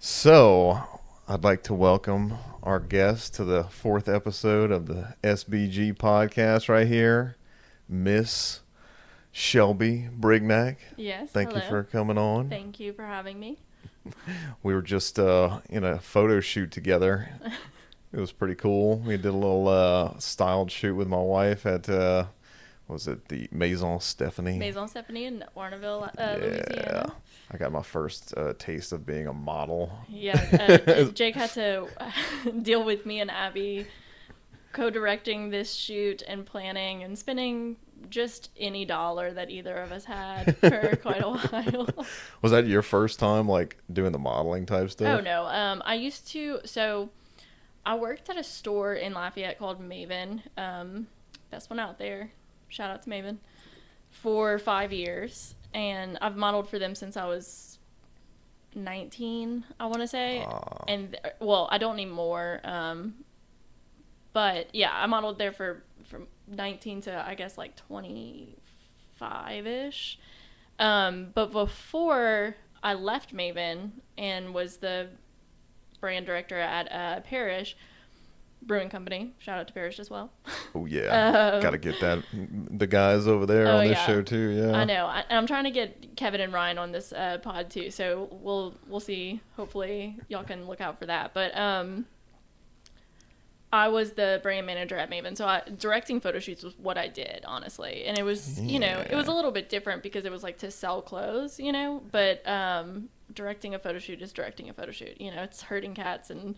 So, I'd like to welcome our guest to the 4th episode of the SBG Podcast right here, Miss Shelby Brignac. Yes, Thank you for coming on. Thank you for having me. We were just in a photo shoot together. It was pretty cool. We did a little styled shoot with my wife at, was it the Maison Stephanie? Maison Stephanie in Warrenville, Louisiana. I got my first taste of being a model. Yeah, Jake had to deal with me and Abby co-directing this shoot and planning and spending just any dollar that either of us had for quite a while. Was that your first time, like, doing the modeling type stuff? Oh, no. I used to, so I worked at a store in Lafayette called Maven. Best one out there. Shout out to Maven. For 5 years. And I've modeled for them since I was 19, I want to say. And, well, I don't anymore. But, yeah, I modeled there from 19 to, I guess, like 25-ish. But before I left Maven and was the brand director at Parrish Brewing Company. Shout out to Parrish as well. Oh, yeah. Got to get the guys over there on this show, too. Yeah, I know. I'm trying to get Kevin and Ryan on this pod, too. So we'll see. Hopefully, y'all can look out for that. But I was the brand manager at Maven. So directing photo shoots was what I did, honestly. And it was, it was a little bit different because it was like to sell clothes, But directing a photo shoot is directing a photo shoot. It's herding cats and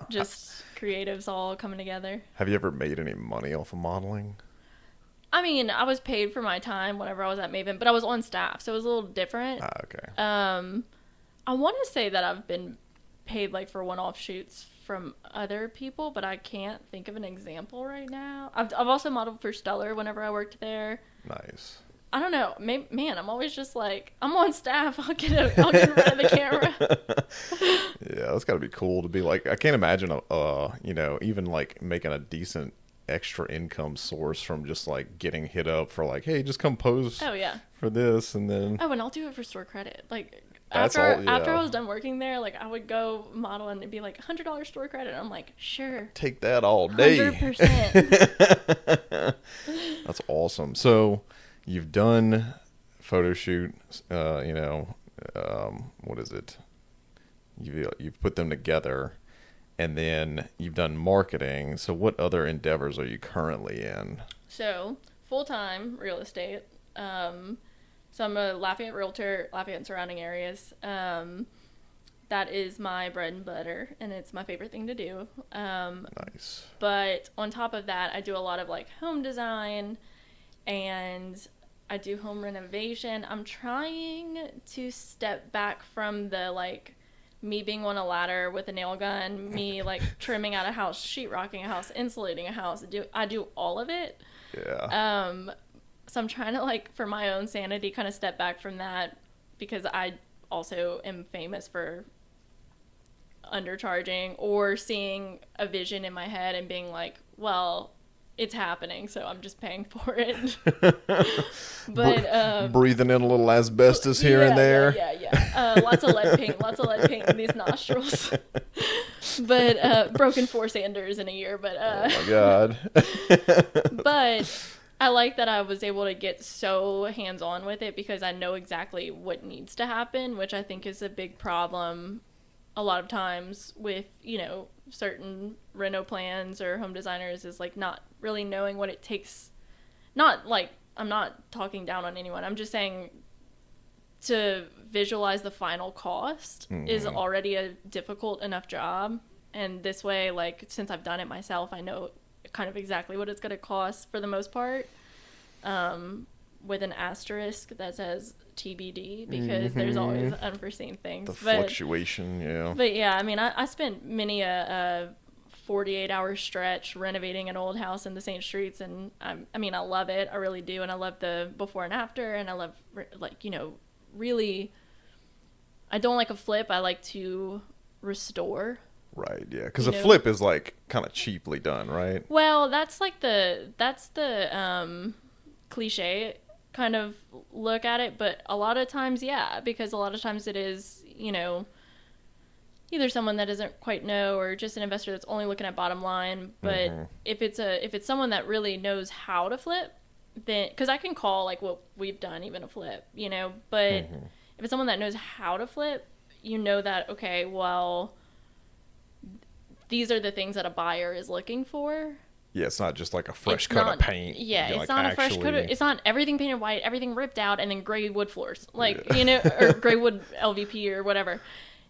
just creatives all coming together. Have you ever made any money off of modeling? I mean, I was paid for my time whenever I was at Maven, but I was on staff, so it was a little different. Okay. I want to say that I've been paid like for one-off shoots from other people, but I can't think of an example right now. I've also modeled for Stellar whenever I worked there. Nice. I don't know. Man, I'm always just like, I'm on staff. I'll get in front of the camera. Yeah, that's got to be cool to be like, I can't imagine, even like making a decent extra income source from just like getting hit up for like, hey, just come pose for this. And then. Oh, and I'll do it for store credit. Like, after I was done working there, like I would go model and it'd be like $100 store credit. I'm like, sure. Take that all day. 100%. That's awesome. So, you've done photo shoot, what is it? You've put them together, and then you've done marketing. So what other endeavors are you currently in? So, full-time real estate. So I'm a Lafayette Realtor, Lafayette and surrounding areas. That is my bread and butter, and it's my favorite thing to do. Nice. But on top of that, I do a lot of like home design, and I do home renovation. I'm trying to step back from the like me being on a ladder with a nail gun, me like trimming out a house, sheetrocking a house, insulating a house. I do all of it. Yeah. So I'm trying to like for my own sanity kind of step back from that because I also am famous for undercharging or seeing a vision in my head and being like, well, it's happening, so I'm just paying for it. But breathing in a little asbestos here and there. Yeah. Lots of lead paint in these nostrils. But broken 4 Sanders in a year. But oh my God. But I like that I was able to get so hands-on with it because I know exactly what needs to happen, which I think is a big problem a lot of times with, certain reno plans or home designers is like not really knowing what it takes. Not like, I'm not talking down on anyone. I'm just saying to visualize the final cost is already a difficult enough job. And this way, like, since I've done it myself, I know kind of exactly what it's going to cost for the most part, with an asterisk that says TBD because there's always unforeseen things. The fluctuation, yeah. But yeah, I mean, I spent many a 48-hour stretch renovating an old house in the St. Streets, and I love it. I really do, and I love the before and after, and I love, like, really, I don't like a flip. I like to restore. Right, yeah, because a flip is like kind of cheaply done, right? Well, that's the cliche kind of look at it, but a lot of times, yeah, because a lot of times it is, either someone that doesn't quite know or just an investor that's only looking at bottom line. But if it's someone that really knows how to flip, then, because I can call like what we've done, even a flip, you know, but if it's someone that knows how to flip, you know that, okay, well, these are the things that a buyer is looking for. Yeah, it's not just like a fresh coat of paint. Yeah, it's not a fresh coat. It's not everything painted white, everything ripped out, and then gray wood floors, like, you know, or gray wood LVP or whatever.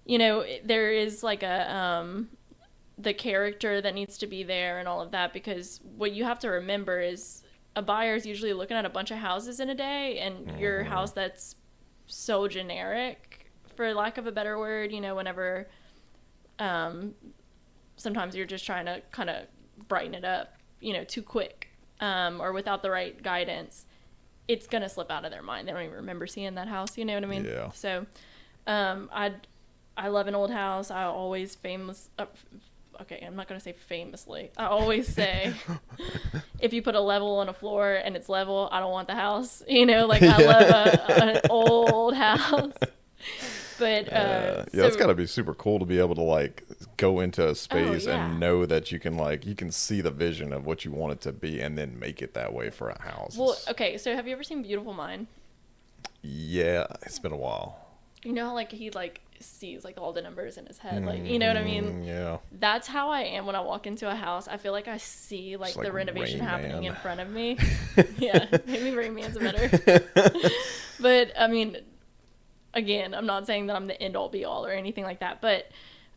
You know, there is like the character that needs to be there and all of that, because what you have to remember is a buyer is usually looking at a bunch of houses in a day, and your house that's so generic, for lack of a better word, you know, whenever sometimes you're just trying to kind of brighten it up, you know, too quick, or without the right guidance, it's going to slip out of their mind. They don't even remember seeing that house, you know what I mean? Yeah. So, I love an old house. I always okay, I'm not going to say famously. I always say, if you put a level on a floor and it's level, I don't want the house, you know, like I love an old house. But yeah, it's got to be super cool to be able to like go into a space and know that you can see the vision of what you want it to be and then make it that way for a house. Well, okay, so have you ever seen Beautiful Mind? Yeah, it's been a while. You know how like he like sees like all the numbers in his head, like, you know what I mean? Yeah. That's how I am when I walk into a house. I feel like I see like the renovation happening in front of me. Yeah, maybe Rain Man's better. But I mean, again, I'm not saying that I'm the end all be all or anything like that, but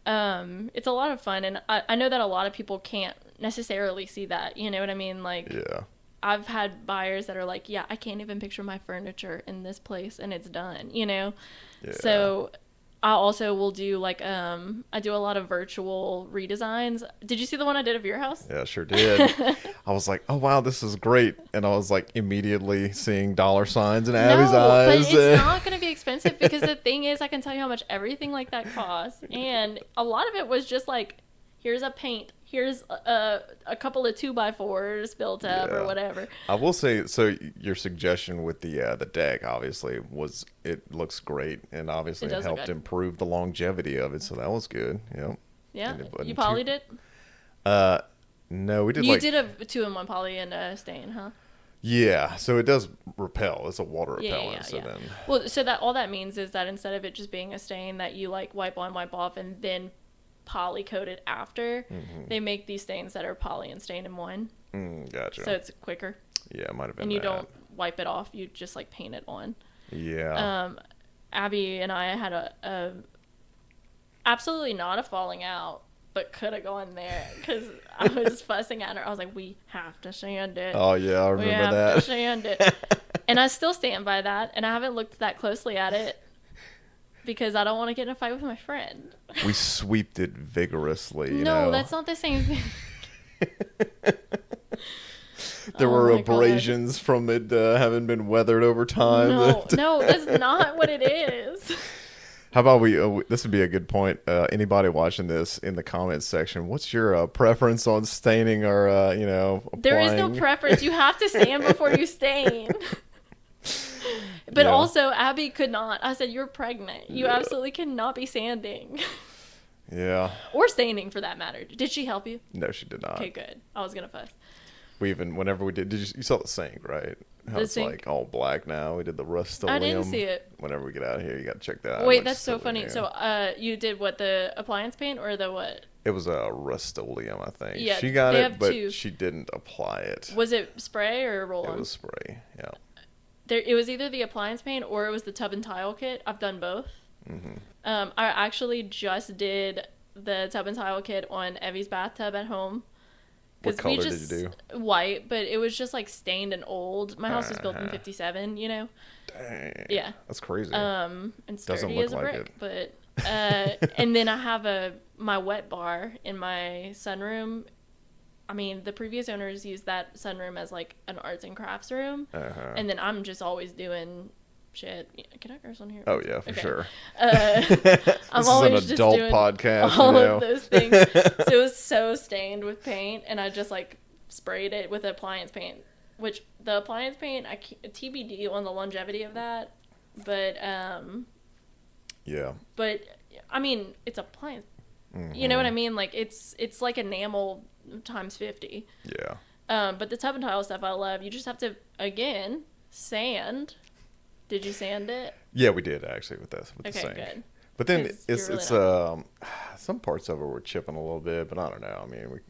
it's a lot of fun, and I know that a lot of people can't necessarily see that, you know what I mean? Like, yeah. I've had buyers that are like, yeah, I can't even picture my furniture in this place and it's done, you know? Yeah. So I also will do like, I do a lot of virtual redesigns. Did you see the one I did of your house? Yeah, sure did. I was like, oh wow, this is great. And I was like immediately seeing dollar signs in Abby's eyes. But it's not going to be expensive, because the thing is, I can tell you how much everything like that costs. And a lot of it was just like, here's a paint, here's a couple of 2x4s built up or whatever. I will say, so your suggestion with the deck obviously it looks great, and obviously it helped improve the longevity of it, so that was good. Yep. Yeah. You polyed it? No, we did. You did a 2-in-1 poly and stain, huh? Yeah, so it does repel. It's a water repellent. Well, so that all that means is that instead of it just being a stain that you like wipe on, wipe off, and then poly coated after, they make these stains that are poly and stain in one. Gotcha. So it's quicker. Yeah, it might have been. And you don't wipe it off, you just like paint it on. Yeah. Abby and I had a absolutely not a falling out, but could have gone there, because I was fussing at her. I was like, we have to sand it. Oh yeah, I remember that. We have to sand it. And I still stand by that, and I haven't looked that closely at it, because I don't want to get in a fight with my friend. We sweeped it vigorously. No, that's not the same thing. There were abrasions from it having been weathered over time. No, that's not what it is. How about this would be a good point. Anybody watching this in the comments section, what's your preference on staining or, applying? There is no preference. You have to sand before you stain. But also, Abby could not. I said, you're pregnant. You absolutely cannot be sanding. Yeah. Or staining, for that matter. Did she help you? No, she did not. Okay, good. I was going to fuss. Whenever we did you saw the sink, right? How it's like all black now. We did the Rust-Oleum. I didn't see it. Whenever we get out of here, you got to check that out. Wait, that's so funny. So, you did what, the appliance paint or the what? It was a Rust-Oleum, I think. Yeah, she got it, but she didn't apply it. Was it spray or roll-on? It was spray, yeah. It was either the appliance paint or it was the tub and tile kit. I've done both. I actually just did the tub and tile kit on Evie's bathtub at home. What color did you do? White, but it was just like stained and old. My house was built in 57, you know? Dang. Yeah. That's crazy. And sturdy as a brick. But and then I have my wet bar in my sunroom. I mean, the previous owners used that sunroom as like an arts and crafts room. And then I'm just always doing shit. Can I curse on here? Oh yeah, for sure. I'm always an adult just doing podcast. All of those things. So it was so stained with paint, and I just like sprayed it with appliance paint. Which the appliance paint, TBD on the longevity of that, but yeah. But I mean, it's appliance. Mm-hmm. You know what I mean? Like, it's like enamel times 50. Yeah. But the tub and tile stuff I love. You just have to, again, sand. Did you sand it? Yeah, we did actually with the sink. Good. But then Really it's some parts of it were chipping a little bit, but I don't know. I mean, we'll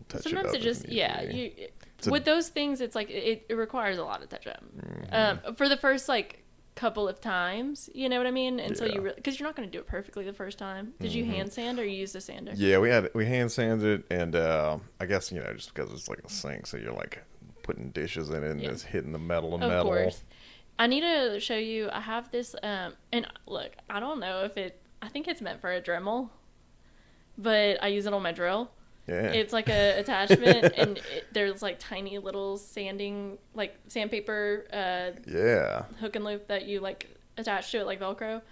touch Sometimes it up. it just with those things, it's like it requires a lot of touch up. For the first like couple of times, you know what I mean? Until you because you're not going to do it perfectly the first time. Did you hand sand or you used a sander? Yeah, we hand sanded it, and I guess just because it's like a sink, so you're like putting dishes in it and it's hitting the metal and metal. Of course. I need to show you. I have this, and look, I don't know if I think it's meant for a Dremel, but I use it on my drill. Yeah. It's like a attachment, and there's like tiny little sandpaper, hook and loop that you like attach to it like Velcro.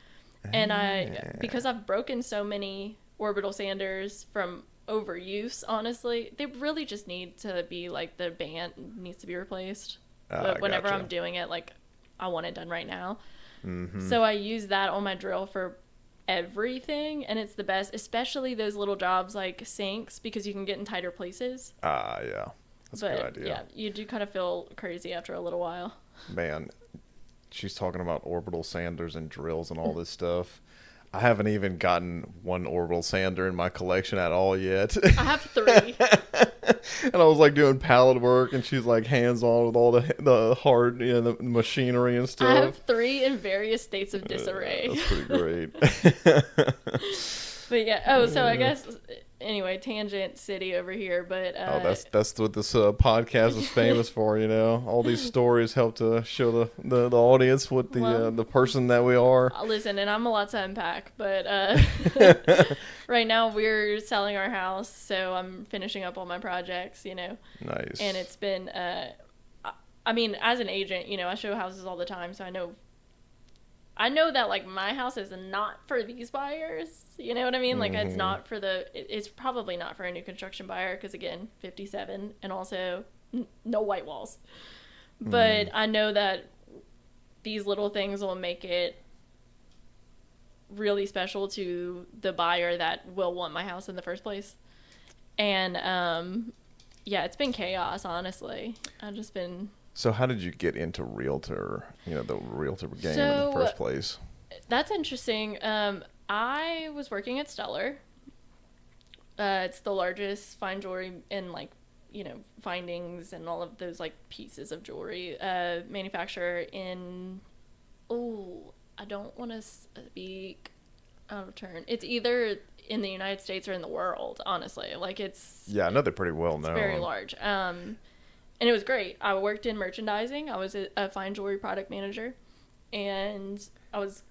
And because I've broken so many orbital sanders from overuse, honestly, they really just need to be like the band needs to be replaced. But whenever I'm doing it, like, I want it done right now. Mm-hmm. So I use that on my drill for everything, and it's the best, especially those little jobs like sinks, because you can get in tighter places. Yeah. That's a good idea. Yeah, you do kind of feel crazy after a little while. Man, she's talking about orbital sanders and drills and all this stuff. I haven't even gotten one orbital sander in my collection at all yet. I have 3. And I was like doing pallet work, and she's like hands on with all the hard, the machinery and stuff. I have 3 in various states of disarray. That's pretty great. But yeah. So I guess anyway, tangent city over here. But that's what this podcast is famous for. All these stories help to show the audience what the person that we are. Listen, and I'm a lot to unpack, but right now we're selling our house, so I'm finishing up all my projects. Nice. And it's been, I mean, as an agent, I show houses all the time, so I know that like my house is not for these buyers. You know what I mean? Like it's not for it's probably not for a new construction buyer, because again, 57 and also no white walls. But I know that these little things will make it really special to the buyer that will want my house in the first place. And it's been chaos, honestly. I've just been. So how did you get into Realtor, the Realtor game in the first place? That's interesting. I was working at Stellar. It's the largest fine jewelry and findings and all of those pieces of jewelry manufacturer in, I don't want to speak out of turn. It's either in the United States or in the world, honestly. I know they're pretty well known. It's very large. And it was great. I worked in merchandising. I was a fine jewelry product manager, and I was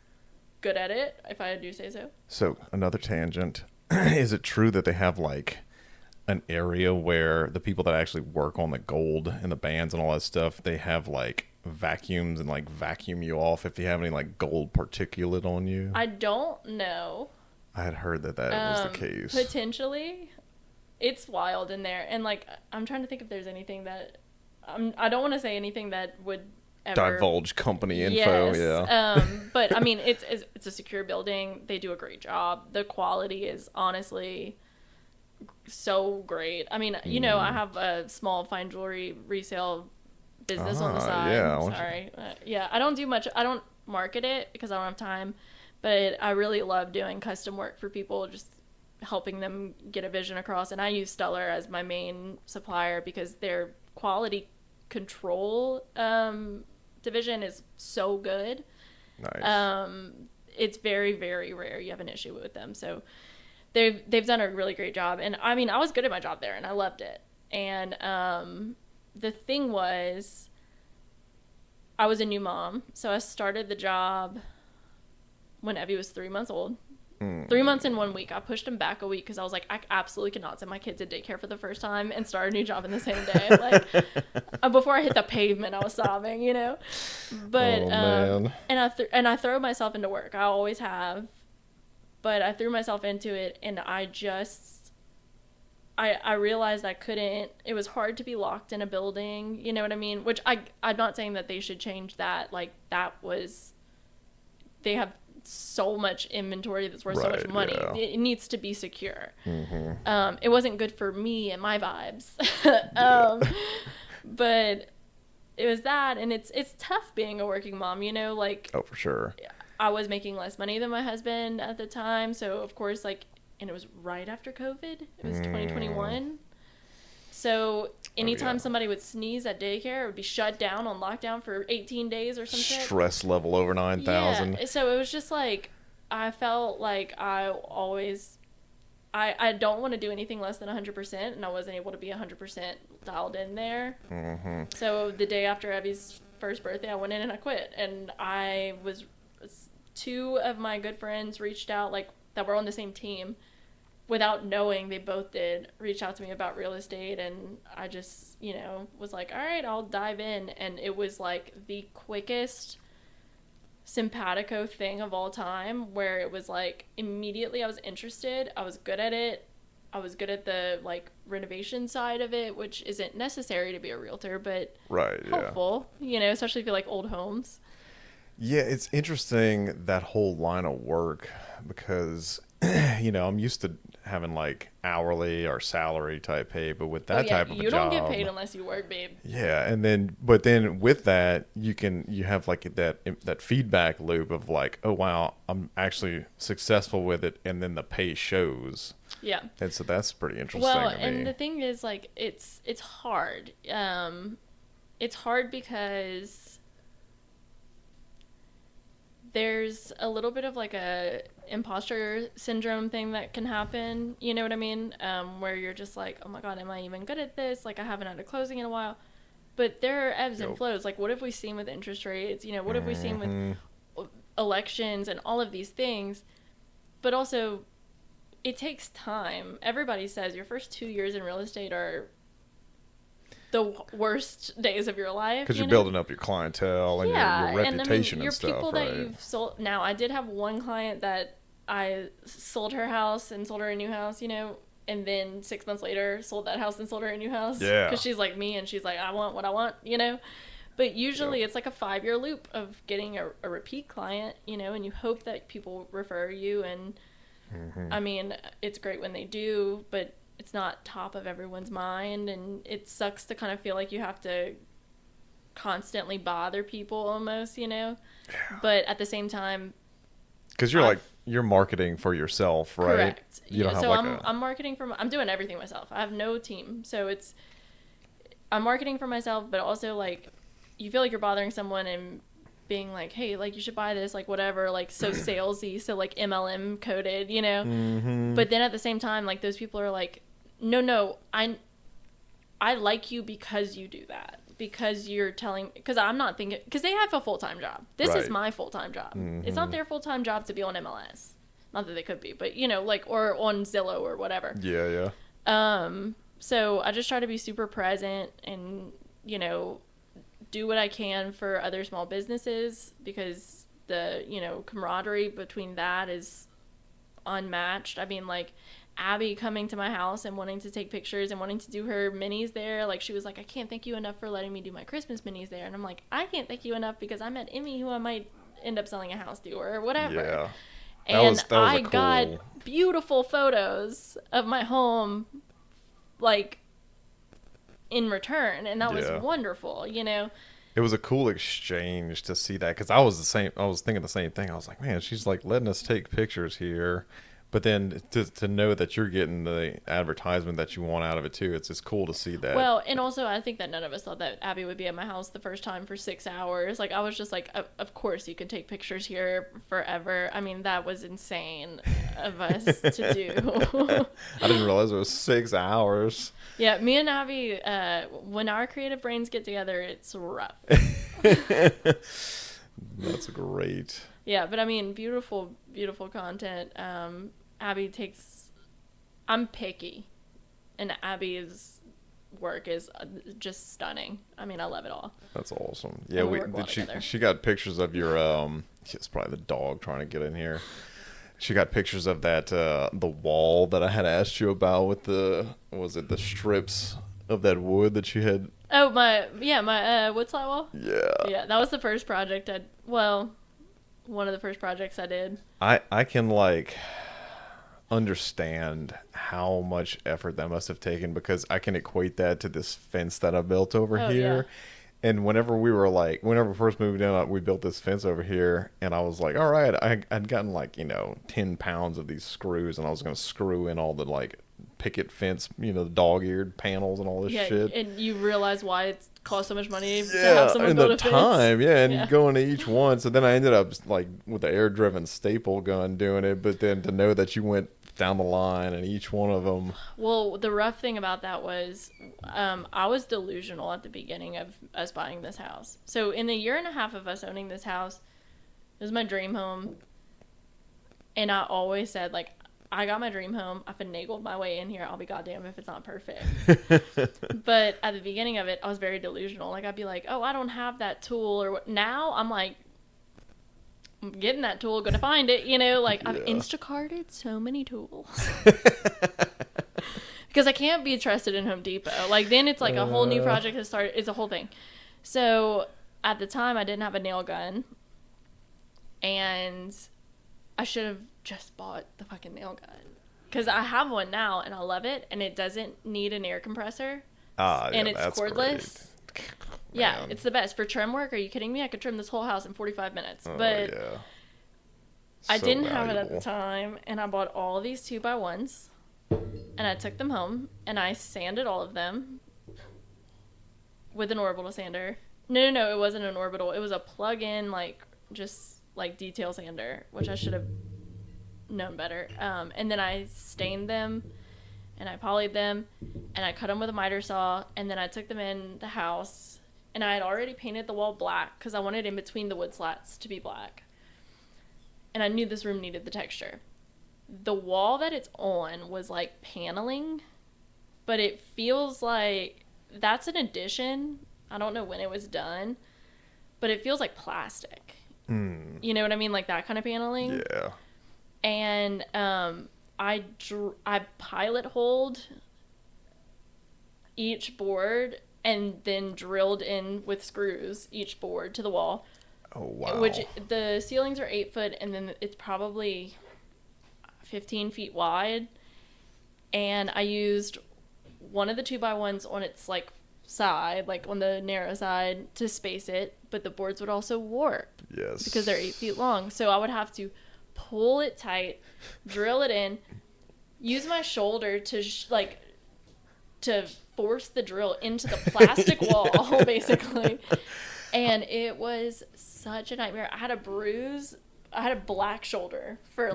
good at it, if I do say so. So, another tangent. Is it true that they have, an area where the people that actually work on the gold and the bands and all that stuff, they have, vacuums and, vacuum you off if you have any, gold particulate on you? I don't know. I had heard that was the case. Potentially. It's wild in there, and I'm trying to think if there's anything that I don't want to say anything that would ever divulge company info. Yes. Yeah. But I mean, it's a secure building. They do a great job. The quality is honestly so great. I mean, I have a small fine jewelry resale business on the side. Yeah. I don't do much. I don't market it because I don't have time, but I really love doing custom work for people, just helping them get a vision across. And I use Stellar as my main supplier because their quality control division is so good. Nice. It's very, very rare you have an issue with them. So they've done a really great job. And I mean, I was good at my job there and I loved it. And the thing was, I was a new mom. So I started the job when Evie was 3 months old. 3 months in 1 week. I pushed him back a week because I was like, I absolutely cannot send my kids to daycare for the first time and start a new job in the same day. Before I hit the pavement, I was sobbing, But and I throw myself into work. I always have, but I threw myself into it, and I realized I couldn't. It was hard to be locked in a building. You know what I mean? Which I'm not saying that they should change that. They have so much inventory that's worth so much Right, money. yeah. It needs to be secure. Mm-hmm. It wasn't good for me and my vibes. But it was that, and it's tough being a working mom, you know, like, Oh, for sure. I was making less money than my husband at the time, so of course, like, and it was right after COVID. It was 2021. So anytime somebody would sneeze at daycare, it would be shut down on lockdown for 18 days or something. Stress level over 9,000. Yeah, so it was just like, I felt like I don't want to do anything less than 100%, and I wasn't able to be 100% dialed in there. Mm-hmm. So the day after Abby's first birthday, I went in and I quit. And two of my good friends reached out, like, that were on the same team, without knowing, they both did reach out to me about real estate, and I just, you know, was like, all right, I'll dive in. And it was like the quickest simpatico thing of all time, where it was like immediately I was interested, I was good at it, I was good at the like renovation side of it, which isn't necessary to be a realtor, but helpful, you know, especially if you like old homes. Yeah, it's interesting, that whole line of work, because you know, I'm used to having like hourly or salary type pay, but with that type of a job, you don't get paid unless you work, babe. Yeah, and then with that, you have like that feedback loop of like, oh wow, I'm actually successful with it, and then the pay shows. Yeah. And so that's pretty interesting. Well, to and me. the thing is, like, it's hard. It's hard because there's a little bit of like a imposter syndrome thing that can happen, you know what I mean? Where you're just like, oh my God, am I even good at this? Like, I haven't had a closing in a while. But there are ebbs and flows. Like, what have we seen with interest rates? You know, what have we seen with elections and all of these things? But also, it takes time. Everybody says your first 2 years in real estate are the worst days of your life. Because you're building up your clientele and your reputation and stuff. Your people that you've sold. Now, I did have one client that I sold her house and sold her a new house, you know, and then 6 months later sold that house and sold her a new house. Yeah. Because she's like me and she's like, I want what I want, you know. But usually it's like a 5-year loop of getting a repeat client, you know, and you hope that people refer you. And I mean, it's great when they do, but it's not top of everyone's mind, and it sucks to kind of feel like you have to constantly bother people almost, you know. Yeah. But at the same time, because you're marketing for yourself, right? Correct. You don't have so like I'm marketing I'm doing everything myself. I have no team, so I'm marketing for myself, but also like you feel like you're bothering someone and being like, hey, like, you should buy this, like, whatever, like, so salesy, so, like, MLM coded, you know? Mm-hmm. But then at the same time, like, those people are like, no, I like you because you do that. Because you're telling, because I'm not thinking, because they have a full-time job. This is my full-time job. Mm-hmm. It's not their full-time job to be on MLS. Not that they could be, but, you know, like, or on Zillow or whatever. Yeah. So I just try to be super present and, you know, do what I can for other small businesses, because the, you know, camaraderie between that is unmatched. I mean, like, Abby coming to my house and wanting to take pictures and wanting to do her minis there. Like, she was like, I can't thank you enough for letting me do my Christmas minis there. And I'm like, I can't thank you enough because I met Emmy, who I might end up selling a house to, or whatever. Yeah. And I got beautiful photos of my home, like, in return, and that was wonderful, you know. It was a cool exchange to see that, because I was thinking the same thing. I was like, man, she's like letting us take pictures here, but then to know that you're getting the advertisement that you want out of it too, it's just cool to see that. Well, and also I think that none of us thought that Abby would be at my house the first time for 6 hours. Like, I was just like, of course you can take pictures here forever. I mean, that was insane of us to do. I didn't realize it was 6 hours. Yeah, me and Abby, when our creative brains get together, it's rough. That's great. Yeah, but I mean, beautiful, beautiful content. Abby I'm picky, and Abby's work is just stunning. I mean, I love it all. That's awesome. Yeah, she got pictures of your, it's probably the dog trying to get in here. She got pictures of that, the wall that I had asked you about with the strips of that wood that you had? Oh, my wood slide wall? Yeah. Yeah, that was the first project one of the first projects I did. I can like understand how much effort that must have taken, because I can equate that to this fence that I built over here. Yeah. And whenever we first moved in, we built this fence over here, and I was like, all right, I'd gotten like, 10 pounds of these screws, and I was going to screw in all the like picket fence, the dog-eared panels and all this shit. And you realize why it costs so much money to have someone build a fence. And going to each one. So then I ended up like with the air-driven staple gun doing it, but then to know that you went down the line and each one of them. Well, the rough thing about that was I was delusional at the beginning of us buying this house. So in the year and a half of us owning this house, it was my dream home. And I always said, like, I got my dream home. I finagled my way in here. I'll be goddamn if it's not perfect. But at the beginning of it, I was very delusional. Like, I'd be like, oh, I don't have that tool. Or what. Now I'm like, I'm getting that tool, gonna find it. Like, I've Instacarted so many tools. Because I can't be trusted in Home Depot. Like, then it's like a whole new project has started. It's a whole thing. So at the time, I didn't have a nail gun. And I should have just bought the fucking nail gun. Because I have one now, and I love it. And it doesn't need an air compressor. And it's cordless. Great. Yeah, it's the best. For trim work, are you kidding me? I could trim this whole house in 45 minutes. But I didn't have it at the time. And I bought all these 2x1s. And I took them home. And I sanded all of them with an orbital sander. No, it wasn't an orbital. It was a plug-in, just detail sander, which I should have known better. And then I stained them, and I polyed them, and I cut them with a miter saw, and then I took them in the house, and I had already painted the wall black because I wanted in between the wood slats to be black. And I knew this room needed the texture. The wall that it's on was like paneling, but it feels like that's an addition. I don't know when it was done, but it feels like plastic. You know what I mean? Like that kind of paneling. Yeah. And I pilot holed each board and then drilled in with screws each board to the wall. Oh, wow. Which the ceilings are 8 foot, and then it's probably 15 feet wide. And I used one of the 2x1s on its side, on the narrow side, to space it, but the boards would also warp. Yes. Because they're 8 feet long. So I would have to pull it tight, drill it in, use my shoulder to to force the drill into the plastic wall, basically. And it was such a nightmare. I had a bruise. I had a black shoulder for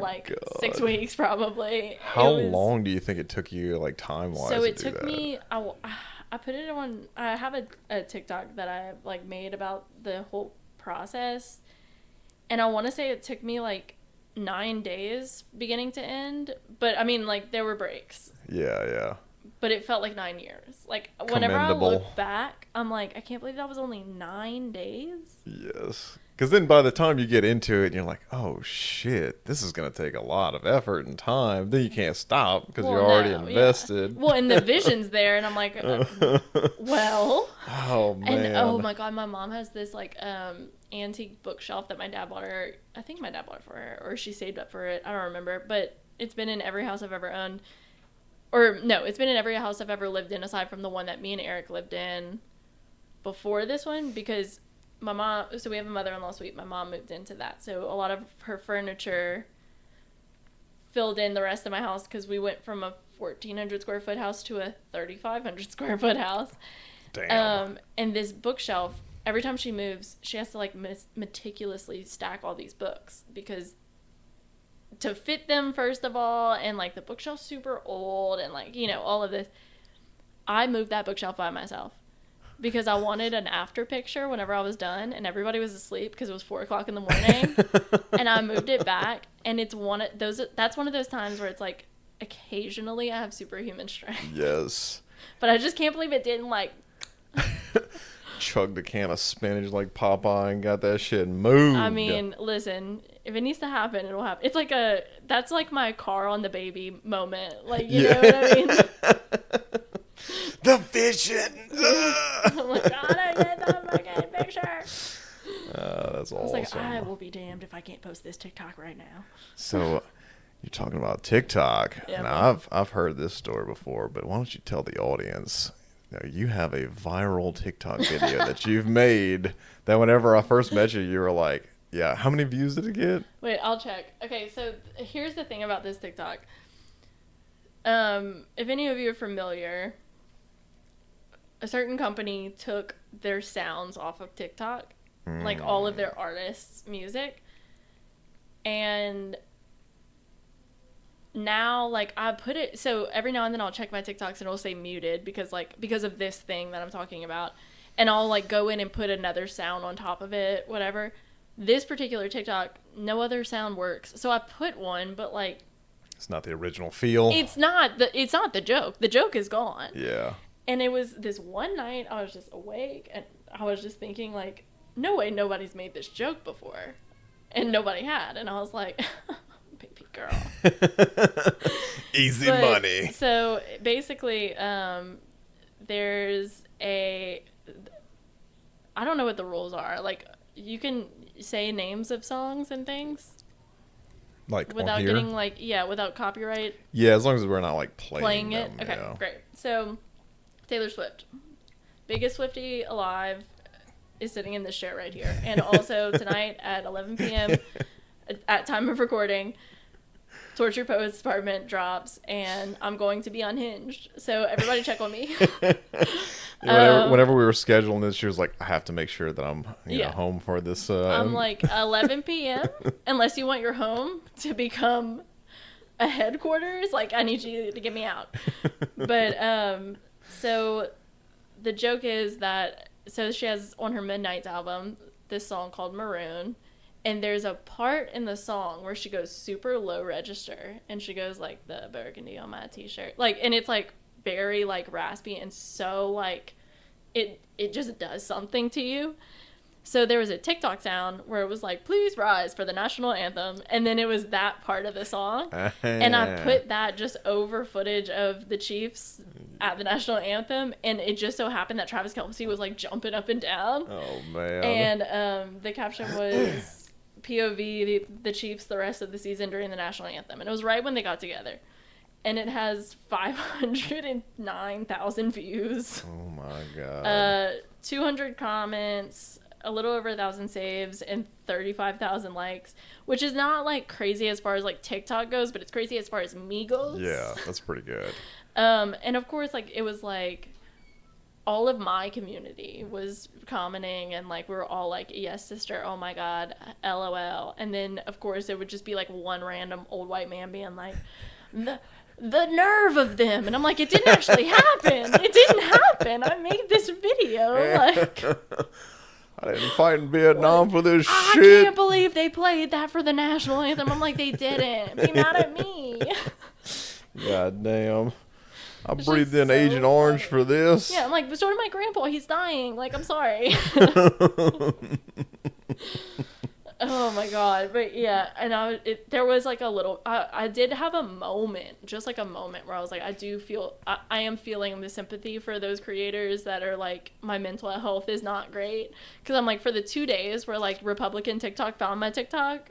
6 weeks probably. How long do you think it took you time-wise? So it took me, I put it on, I have a TikTok that I made about the whole process. And I want to say it took me 9 days beginning to end. But I mean, there were breaks. Yeah. But it felt like 9 years. Whenever I look back, I'm like, I can't believe that was only 9 days. Yes. Because then by the time you get into it, you're like, oh, shit, this is going to take a lot of effort and time. Then you can't stop because you're already invested. Yeah. Well, and the vision's there, and I'm like, well. Oh, man. And, oh, my God, my mom has this, antique bookshelf that my dad bought her. I think my dad bought it for her, or she saved up for it. I don't remember. But it's been in every house I've ever owned. Or, no, it's been in every house I've ever lived in, aside from the one that me and Eric lived in before this one, because my mom, so we have a mother-in-law suite. My mom moved into that. So a lot of her furniture filled in the rest of my house because we went from a 1,400 square foot house to a 3,500 square foot house. Damn. And this bookshelf, every time she moves, she has to meticulously stack all these books because to fit them, first of all, and the bookshelf's super old and all of this. I moved that bookshelf by myself. Because I wanted an after picture whenever I was done, and everybody was asleep because it was 4:00 in the morning, and I moved it back. And it's one of those. That's one of those times where it's occasionally I have superhuman strength. Yes. But I just can't believe it didn't chugged a can of spinach like Popeye and got that shit moved. I mean, listen, if it needs to happen, it'll happen. It's that's my car on the baby moment. You know what I mean? The vision. Oh my God, I did the fucking picture. That's I was awesome. like, I will be damned if I can't post this TikTok right now. So you're talking about TikTok. Yeah, Now, I've heard this story before, but why don't you tell the audience? Now, you have a viral TikTok video that you've made that whenever I first met you, you were like, yeah, how many views did it get? Wait, I'll check. Okay, so here's the thing about this TikTok. If any of you are familiar, a certain company took their sounds off of TikTok, like all of their artists' music, and now, like, I put it, so every now and then I'll check my TikToks and it'll say muted because of this thing that I'm talking about, and I'll, like, go in and put another sound on top of it, whatever. This particular TikTok, no other sound works, so I put one, but, like, it's not the original feel. It's not the joke. The joke is gone. Yeah. And it was this one night I was just awake and I was just thinking, like, no way nobody's made this joke before. And nobody had. And I was like, baby girl. Easy money. So basically, there's I don't know what the rules are. Like, you can say names of songs and things. Like without getting, like, without copyright. Yeah, as long as we're not, like, playing it. them, Okay, great. So, Taylor Swift, biggest Swiftie alive, is sitting in this chair right here. And also tonight at 11 p.m. at time of recording, Torture Poets Department drops, and I'm going to be unhinged. So everybody check on me. Whenever we were scheduling this, she was like, I have to make sure that I'm home for this. I'm like, 11 p.m., unless you want your home to become a headquarters, like, I need you to get me out. But, so the joke is that, so she has on her Midnights album this song called Maroon, and there's a part in the song where she goes super low register, and she goes, like, the burgundy on my t-shirt, like, and it's, like, very, like, raspy and so, like, it just does something to you. So there was a TikTok sound where it was like, please rise for the national anthem. And then it was that part of the song. And I put that just over footage of the Chiefs at the national anthem. And it just so happened that Travis Kelce was, like, jumping up and down. Oh, man. And the caption was POV, the Chiefs the rest of the season during the national anthem. And it was right when they got together. And it has 509,000 views. Oh, my God. 200 comments, a little over 1,000 saves, and 35,000 likes, which is not, like, crazy as far as, like, TikTok goes, but it's crazy as far as me goes. Yeah, that's pretty good. And of course, like, it was like all of my community was commenting, and, like, we were all like, yes, sister, oh my God, LOL. And then of course it would just be like one random old white man being like, the nerve of them. And I'm like, it didn't actually happen. It didn't happen. I made this video. Like, I didn't fight in Vietnam for this I shit. I can't believe they played that for the national anthem. I'm like, they didn't. Be mad at me. God damn. I It's breathed just in so Agent Orange funny. for this. Yeah, I'm like, so did my grandpa. He's dying. Like, I'm sorry. Oh my God. But yeah, and there was like a little, I did have a moment, just like a moment where I was like, I am feeling the sympathy for those creators that are like, my mental health is not great. Cause I'm like, for the 2 days where, like, Republican TikTok found my TikTok,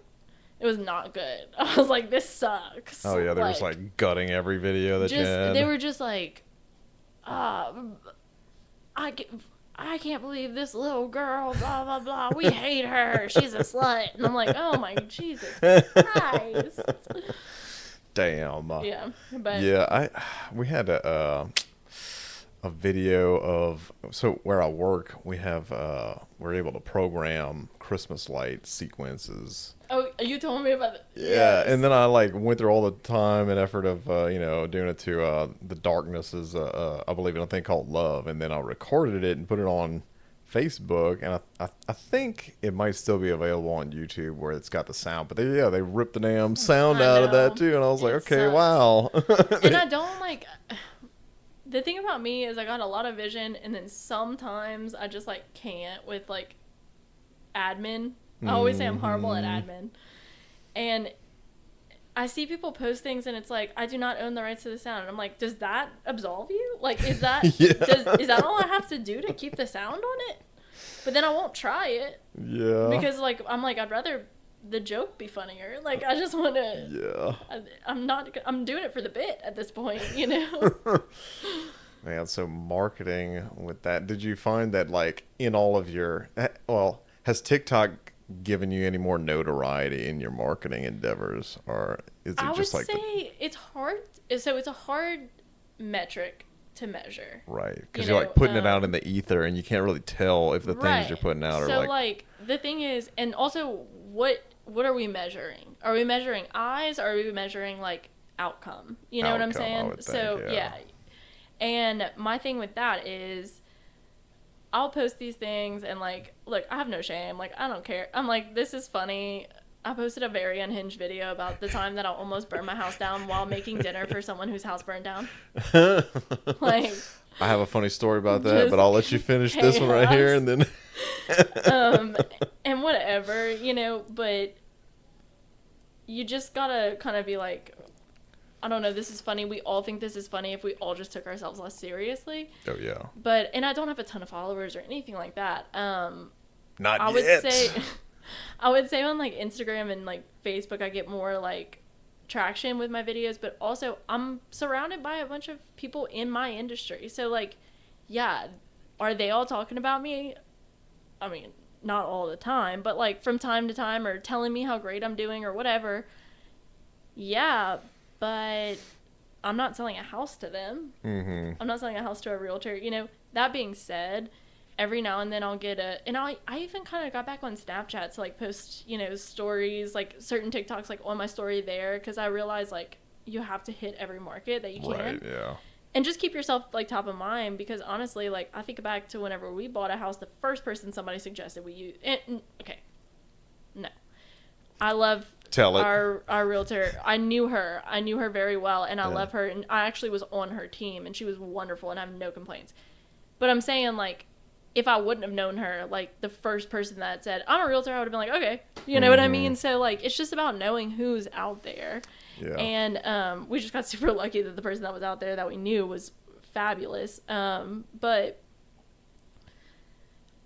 it was not good. I was like, this sucks. Oh yeah, they were just like gutting every video that you had. They were just like, I can't believe this little girl, blah, blah, blah. We hate her. She's a slut. And I'm like, oh, my Jesus Christ. Damn. Yeah. But Yeah, we had a video of, so where I work, we're able to program Christmas light sequences. oh, you told me about it. Yeah, Yes. and then I like went through all the time and effort of doing it to The Darkness is I believe in a thing called Love, and then I recorded it and put it on Facebook, and I think it might still be available on YouTube where it's got the sound, but they ripped the damn sound out of that too, and I was like, okay, sucks. wow. And I don't like. The thing about me is I got a lot of vision, and then sometimes I just like can't with like admin. I always say I'm horrible at admin. And I see people post things and it's like, I do not own the rights to the sound. And I'm like, does that absolve you? Like, is that is that all I have to do to keep the sound on it? But then I won't try it. Yeah. Because, like, I'm like, I'd rather the joke be funnier. Like, I just want to... Yeah. I'm doing it for the bit at this point, you know? Man, so marketing with that, did you find that, like, in all of your... Well, has TikTok given you any more notoriety in your marketing endeavors, or is it just like... I would say it's hard. So it's a hard metric to measure. Right. Because you're like putting it out in the ether and you can't really tell if the things you're putting out are like... the thing is, and also what are we measuring? Are we measuring eyes, or are we measuring like outcome? You know what I'm saying? I would think, yeah. And my thing with that is I'll post these things and like, look, I have no shame. Like, I don't care. I'm like, this is funny. I posted a very unhinged video about the time that I almost burned my house down while making dinner for someone whose house burned down. Like, I have a funny story about that, but I'll let you finish this one right here and then. And whatever, you know, but you just gotta kind of be like, I don't know, this is funny. We all think this is funny if we all just took ourselves less seriously. Oh, yeah. But, and I don't have a ton of followers or anything like that. Not I yet. I would say on like Instagram and like Facebook, I get more like traction with my videos, but also I'm surrounded by a bunch of people in my industry. So like, yeah, are they all talking about me? I mean, not all the time, but like from time to time, or telling me how great I'm doing or whatever. Yeah, but I'm not selling a house to them. Mm-hmm. I'm not selling a house to a realtor. You know, that being said, every now and then I'll get I even kind of got back on Snapchat to like post, you know, stories, like certain TikToks like on my story there, because I realize like you have to hit every market that you can. Right, yeah. And just keep yourself like top of mind, because honestly, like I think back to whenever we bought a house, the first person somebody suggested we use. Okay, no, I love our realtor. I knew her very well, and I love her, and I actually was on her team, and she was wonderful, and I have no complaints. But I'm saying, like, if I wouldn't have known her, like the first person that said I'm a realtor, I would have been like, okay, you know what I mean? So like, it's just about knowing who's out there. Yeah. And we just got super lucky that the person that was out there that we knew was fabulous. But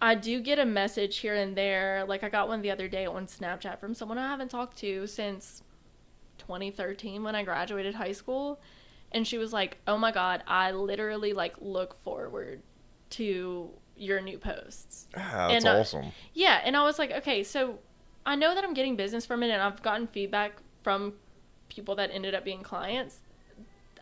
I do get a message here and there. Like I got one the other day on Snapchat from someone I haven't talked to since 2013 when I graduated high school. And she was like, oh my God, I literally like look forward to your new posts. That's awesome. Yeah. And I was like, okay, so I know that I'm getting business from it, and I've gotten feedback from people that ended up being clients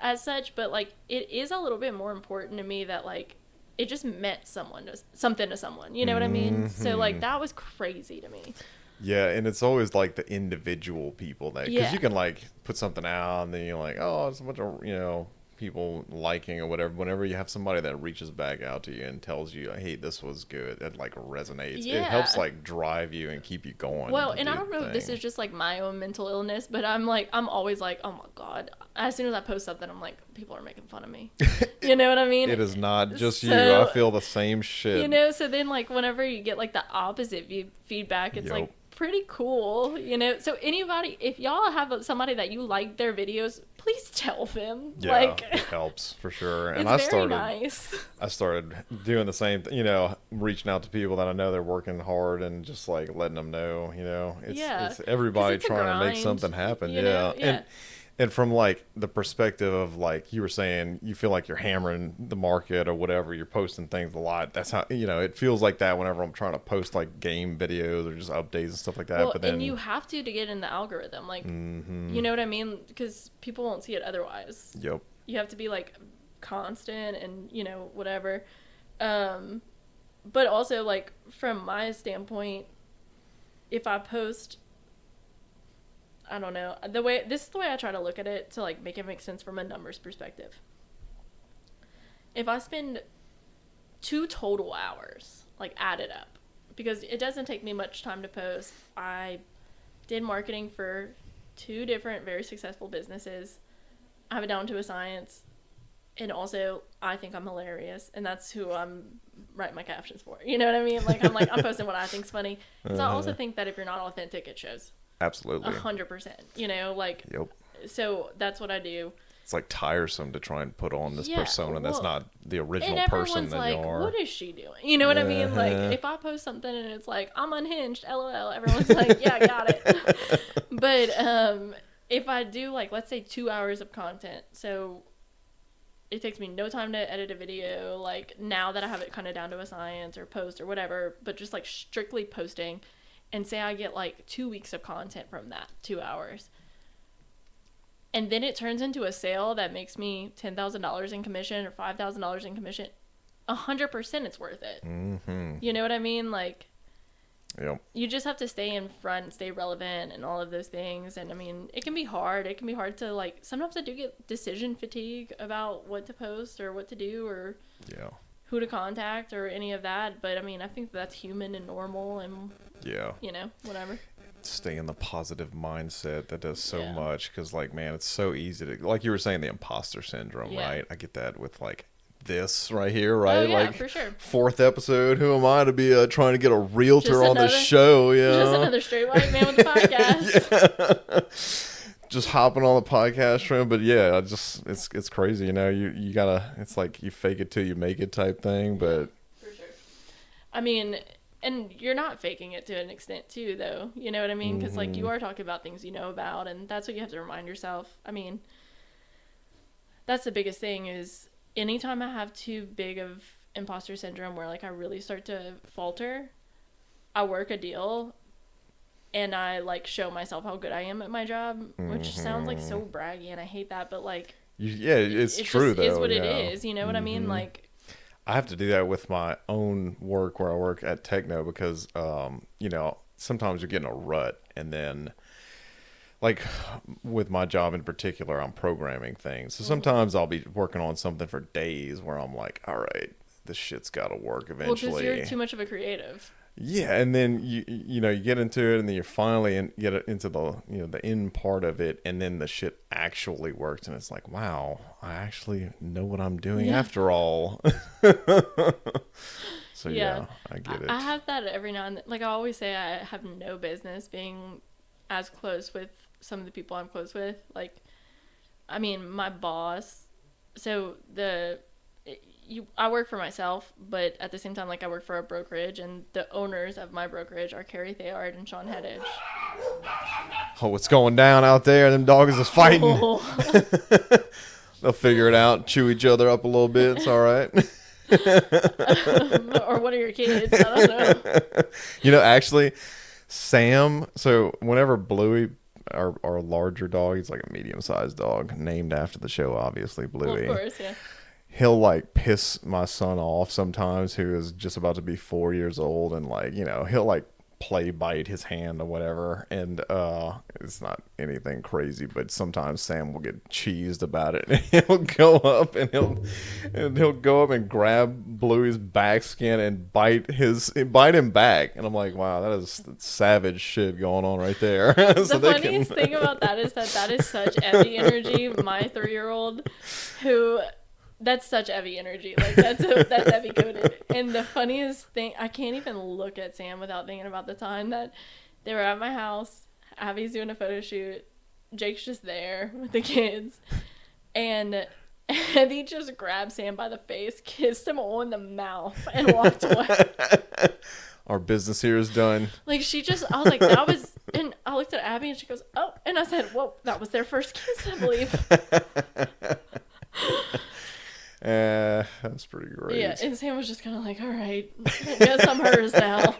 as such, but like it is a little bit more important to me that like it just meant something to someone, you know what I mean? So like that was crazy to me. Yeah, and it's always like the individual people that, because you can like put something out and then you're like, oh, it's a bunch of, you know, people liking or whatever. Whenever you have somebody that reaches back out to you and tells you, hey, this was good, it like resonates. It helps like drive you and keep you going. Well, and I don't know if this is just like my own mental illness, but I'm always like, oh my God, as soon as I post something, I'm like, people are making fun of me. You know what I mean? It is not just you. I feel the same shit. You know, so then like whenever you get like the opposite feedback, it's like pretty cool, you know? So anybody, if y'all have somebody that you like their videos, please tell them. Yeah, like, it helps for sure. And it's very nice. I started doing the same thing, you know, reaching out to people that I know they're working hard and just like letting them know, you know, it's everybody trying to make something happen. You know? And from like the perspective of like you were saying, you feel like you're hammering the market or whatever, you're posting things a lot. That's how, you know, it feels like that whenever I'm trying to post like game videos or just updates and stuff like that. Well, but then, and you have to get in the algorithm, like, you know what I mean? Because people won't see it otherwise. Yep. You have to be like constant and, you know, whatever. But also like from my standpoint, if I post, I don't know, this is the way I try to look at it to like make it make sense from a numbers perspective. If I spend 2 total hours, like added up, because it doesn't take me much time to post. I did marketing for 2 different very successful businesses. I have it down to a science. And also, I think I'm hilarious, and that's who I'm writing my captions for. You know what I mean? Like, I'm posting what I think's funny. So I also think that if you're not authentic, it shows. Absolutely. 100%. You know, like, yep. So that's what I do. it's like tiresome to try and put on this persona that's not the original and person that like, you are. what is she doing? You know what I mean? Like, if I post something and it's like, I'm unhinged, LOL, everyone's like, yeah, I got it. But if I do, like, let's say 2 hours of content, so it takes me no time to edit a video, like, now that I have it kind of down to a science or post or whatever, but just, like, strictly posting, and say I get, like, 2 weeks of content from that 2 hours. And then it turns into a sale that makes me $10,000 in commission or $5,000 in commission. 100% it's worth it. Mm-hmm. You know what I mean? Like, yep. You just have to stay in front, stay relevant, and all of those things. And I mean, it can be hard. It can be hard to, like, sometimes I do get decision fatigue about what to post or what to do or who to contact or any of that. But I mean, I think that's human and normal and, you know, whatever. Stay in the positive mindset. That does so much, because, like, man, it's so easy to, like you were saying, the imposter syndrome, right? I get that with, like, this right here, right? Oh, yeah, like, for sure. 4th episode, who am I to be trying to get a realtor on this show? Just another straight white man with a podcast. Just hopping on the podcast train. But yeah, it's crazy, you know. You gotta, it's like you fake it till you make it type thing. But for sure. I mean, and you're not faking it to an extent too, though. You know what I mean? Because like, you are talking about things you know about, and that's what you have to remind yourself. I mean, that's the biggest thing is anytime I have too big of imposter syndrome where, like, I really start to falter, I work a deal and I, like, show myself how good I am at my job, which sounds like so braggy, and I hate that, but, like, it's true, though. It is what it is. You know what I mean? Like, I have to do that with my own work where I work at Techno, because, you know, sometimes you get in a rut, and then, like, with my job in particular, I'm programming things. So sometimes I'll be working on something for days where I'm like, all right, this shit's got to work eventually. Well, because you're too much of a creative. Yeah, and then you know, you get into it, and then you finally get into the, you know, the end part of it, and then the shit actually works, and it's like, wow, I actually know what I'm doing after all. So yeah, I get it. I have that every now and then. Like, I always say, I have no business being as close with some of the people I'm close with. Like, I mean, my boss. So I work for myself, but at the same time, like, I work for a brokerage, and the owners of my brokerage are Carrie Thayard and Sean Headage. Oh, what's going down out there? Them dogs is fighting. Oh. They'll figure it out, chew each other up a little bit. It's all right. Or one of your kids. I don't know. You know, actually, Sam, so whenever Bluey, our larger dog, he's like a medium-sized dog, named after the show, obviously, Bluey. Well, of course, yeah. He'll, like, piss my son off sometimes, who is just about to be 4 years old, and, like, you know, he'll, like, play bite his hand or whatever, and it's not anything crazy, but sometimes Sam will get cheesed about it, and he'll go up and grab Bluey's back skin and bite him back, and I'm like, wow, that is savage shit going on right there. The funniest thing about that is that is such Evie energy. My 3-year-old, who. That's such Evie energy. Like, that's Evie coded. And the funniest thing, I can't even look at Sam without thinking about the time that they were at my house. Abby's doing a photo shoot. Jake's just there with the kids. And Evie just grabbed Sam by the face, kissed him on the mouth, and walked away. Our business here is done. Like, I was like, that was, and I looked at Abby and she goes, oh, and I said, whoa, that was their first kiss, I believe. That's pretty great. Yeah, and Sam was just kind of like, all right, I guess I'm hers now.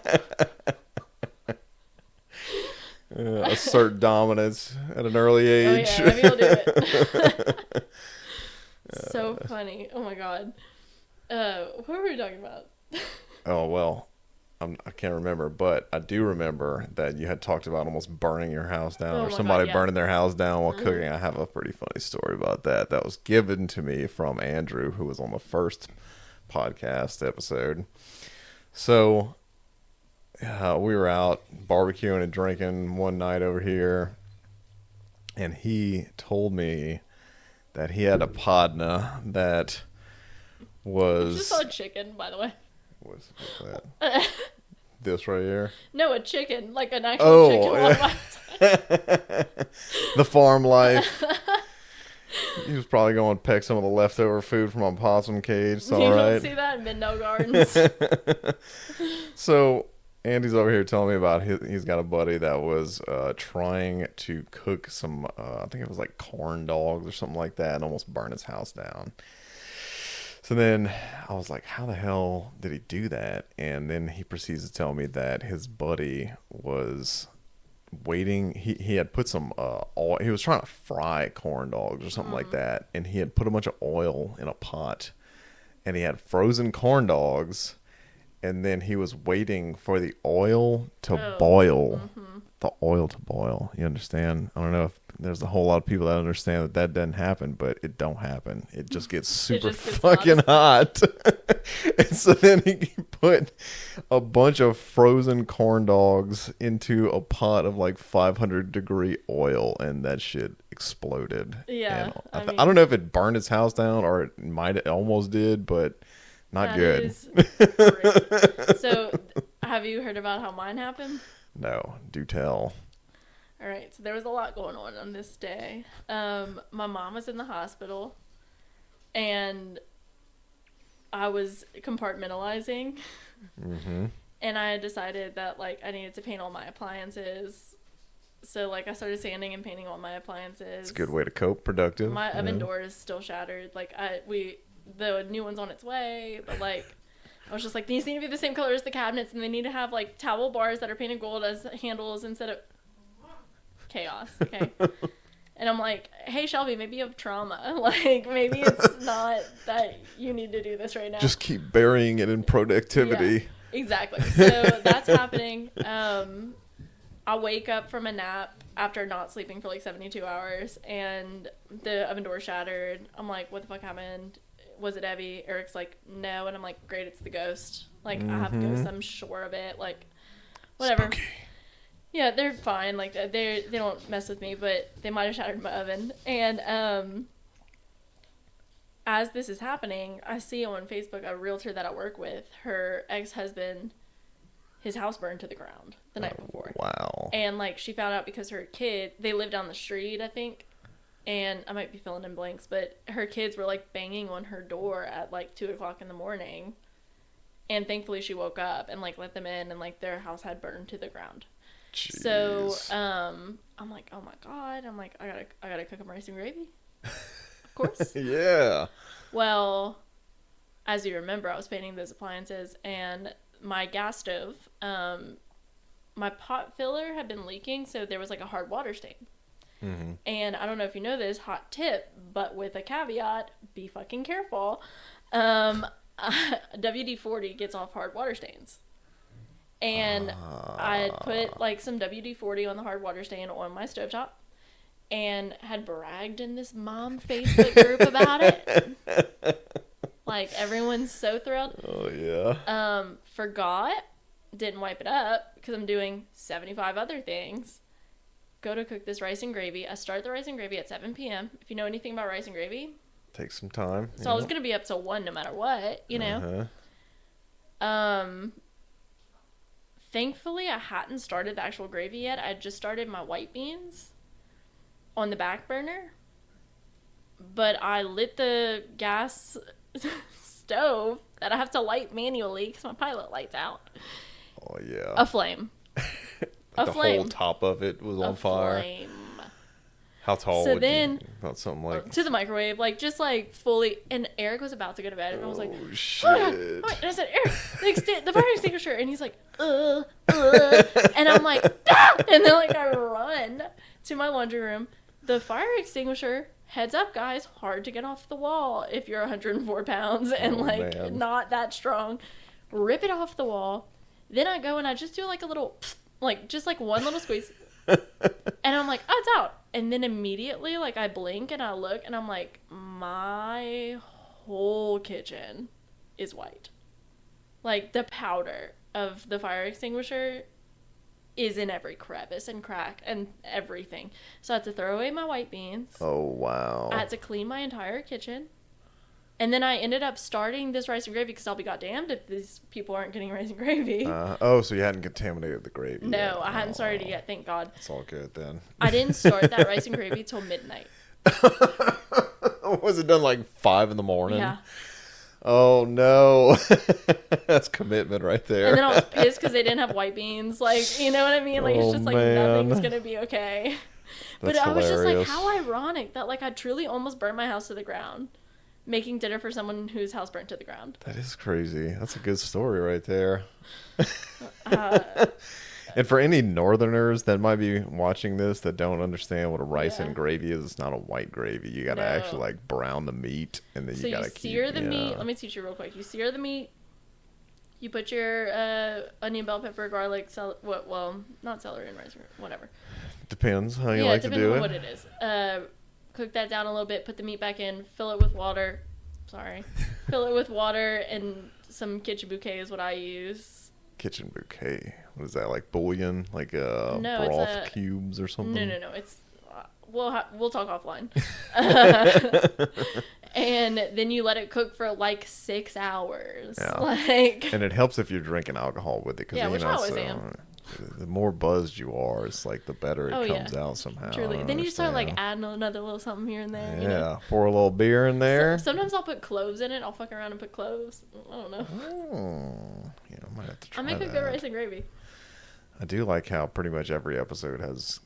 Assert dominance at an early age. Oh, yeah, maybe I'll do it. So funny. Oh, my God. What were we talking about? Oh, well, I can't remember, but I do remember that you had talked about almost burning your house down, or somebody burning their house down while cooking. I have a pretty funny story about that. That was given to me from Andrew, who was on the first podcast episode. So we were out barbecuing and drinking one night over here, and he told me that he had a partner that was... I just saw a chicken, by the way. What's that? This right here? No, a chicken. Like an actual chicken. The farm life. He was probably going to peck some of the leftover food from a possum cage. It's all You right. don't see that in Midno Gardens. So Andy's over here telling me about he's got a buddy that was trying to cook some, I think it was like corn dogs or something like that, and almost burn his house down. So then I was like, how the hell did he do that? And then he proceeds to tell me that his buddy was waiting. He had put some oil. He was trying to fry corn dogs or something like that. And he had put a bunch of oil in a pot. And he had frozen corn dogs. And then he was waiting for the oil to boil. Mm-hmm. The oil to boil. You understand? I don't know if there's a whole lot of people that understand that doesn't happen, but it don't happen. It just gets super fucking hot. And so then he put a bunch of frozen corn dogs into a pot of like 500-degree oil, and that shit exploded. Yeah. And I don't know if it burned his house down, or it almost did, but not good. So have you heard about how mine happened? No, do tell. All right, so there was a lot going on this day. My mom was in the hospital, and I was compartmentalizing. Mm-hmm. And I had decided that, like, I needed to paint all my appliances. So, like, I started sanding and painting all my appliances. It's a good way to cope. Productive. My oven door is still shattered. Like, the new one's on its way, but, like, I was just like, these need to be the same color as the cabinets, and they need to have, like, towel bars that are painted gold as handles instead of chaos, okay? And I'm like, hey, Shelby, maybe you have trauma. Like, maybe it's not that you need to do this right now. Just keep burying it in productivity. Yeah, exactly. So that's happening. I wake up from a nap after not sleeping for, like, 72 hours, and the oven door shattered. I'm like, what the fuck happened? Was it heavy? Eric's like, no. And I'm like, great, it's the ghost. Like, I have ghosts, I'm sure of it. Like, whatever. Spooky. Yeah, they're fine. Like, they don't mess with me, but they might have shattered my oven. And as this is happening, I see on Facebook a realtor that I work with, her ex-husband, his house burned to the ground the night before. Wow. And, like, she found out because her kid, they live down the street, I think. And I might be filling in blanks, but her kids were, like, banging on her door at, like, 2 o'clock in the morning. And thankfully she woke up and, like, let them in, and, like, their house had burned to the ground. Jeez. So, I'm like, oh my God. I'm like, I gotta cook them rice and gravy. Of course. Yeah. Well, as you remember, I was painting those appliances, and my gas stove, my pot filler had been leaking, so there was, like, a hard water stain. Mm-hmm. And I don't know if you know this, hot tip, but with a caveat, be fucking careful. WD-40 gets off hard water stains. And I put, like, some WD-40 on the hard water stain on my stovetop, and had bragged in this mom Facebook group about it. Like, everyone's so thrilled. Oh, yeah. Forgot, didn't wipe it up, because I'm doing 75 other things. Go to cook this rice and gravy. I start the rice and gravy at 7 p.m. If you know anything about rice and gravy. Take some time. So I was going to be up till 1 no matter what, you know. Thankfully, I hadn't started the actual gravy yet. I just started my white beans on the back burner. But I lit the gas stove that I have to light manually because my pilot light's out. Oh, yeah. A flame. Like the whole top of it was on fire. Flame. How tall so would then, you? About something like to the microwave, like just like fully. And Eric was about to go to bed, and I was like, "Oh shit!" And I said, "Eric, the fire extinguisher," and he's like, and I'm like, ah! And then like I run to my laundry room. The fire extinguisher, heads up, guys, hard to get off the wall if you're 104 pounds and not that strong. Rip it off the wall. Then I go and I just do like a little. Like, just, like, one little squeeze. And I'm like, oh, it's out. And then immediately, like, I blink and I look and I'm like, my whole kitchen is white. Like, the powder of the fire extinguisher is in every crevice and crack and everything. So I had to throw away my white beans. Oh, wow. I had to clean my entire kitchen. And then I ended up starting this rice and gravy because I'll be goddamned if these people aren't getting rice and gravy. So you hadn't contaminated the gravy No, yet. I hadn't started it yet, thank God. It's all good then. I didn't start that rice and gravy till midnight. Was it done like 5 in the morning? Yeah. Oh no. That's commitment right there. And then I was pissed because they didn't have white beans. Like, you know what I mean? Like, it's just like nothing's going to be okay. But I was just like, how ironic that like I truly almost burned my house to the ground making dinner for someone whose house burnt to the ground. That is crazy. That's a good story right there. And for any northerners that might be watching this that don't understand what a rice and gravy is, it's not a white gravy. You got to actually like brown the meat, and then you got to sear the meat. Let me teach you real quick. You sear the meat. You put your onion, bell pepper, garlic, not celery and rice, whatever. Depends how you like to do it. Yeah, depends on what it is. Cook that down a little bit. Put the meat back in. Fill it with water. Fill it with water and some kitchen bouquet is what I use. Kitchen bouquet. What is that, like bouillon, like broth cubes or something? No. It's we'll talk offline. And then you let it cook for like 6 hours. Yeah. And it helps if you're drinking alcohol with it, because which I always am. The more buzzed you are, it's like the better it comes out somehow. Truly. Then you start like adding another little something here and there. Yeah, you know? Pour a little beer in there. Sometimes I'll put cloves in it. I'll fuck around and put cloves. I don't know. Oh, yeah, I might have to try that. I make a good rice and gravy. I do like how pretty much every episode has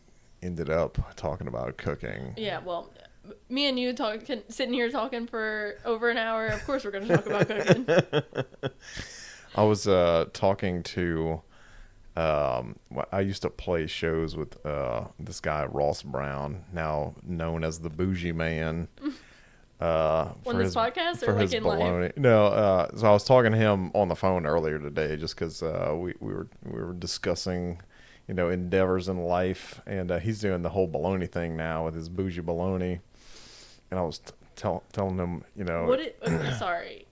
ended up talking about cooking. Yeah, well, me and you sitting here talking for over an hour. Of course, we're going to talk about cooking. I was talking to. I used to play shows with this guy Ross Brown, now known as the Bougie Man. On this podcast or like in life? No, so I was talking to him on the phone earlier today, just because we were discussing, endeavors in life, and he's doing the whole baloney thing now with his Bougie Baloney, and I was telling him, sorry.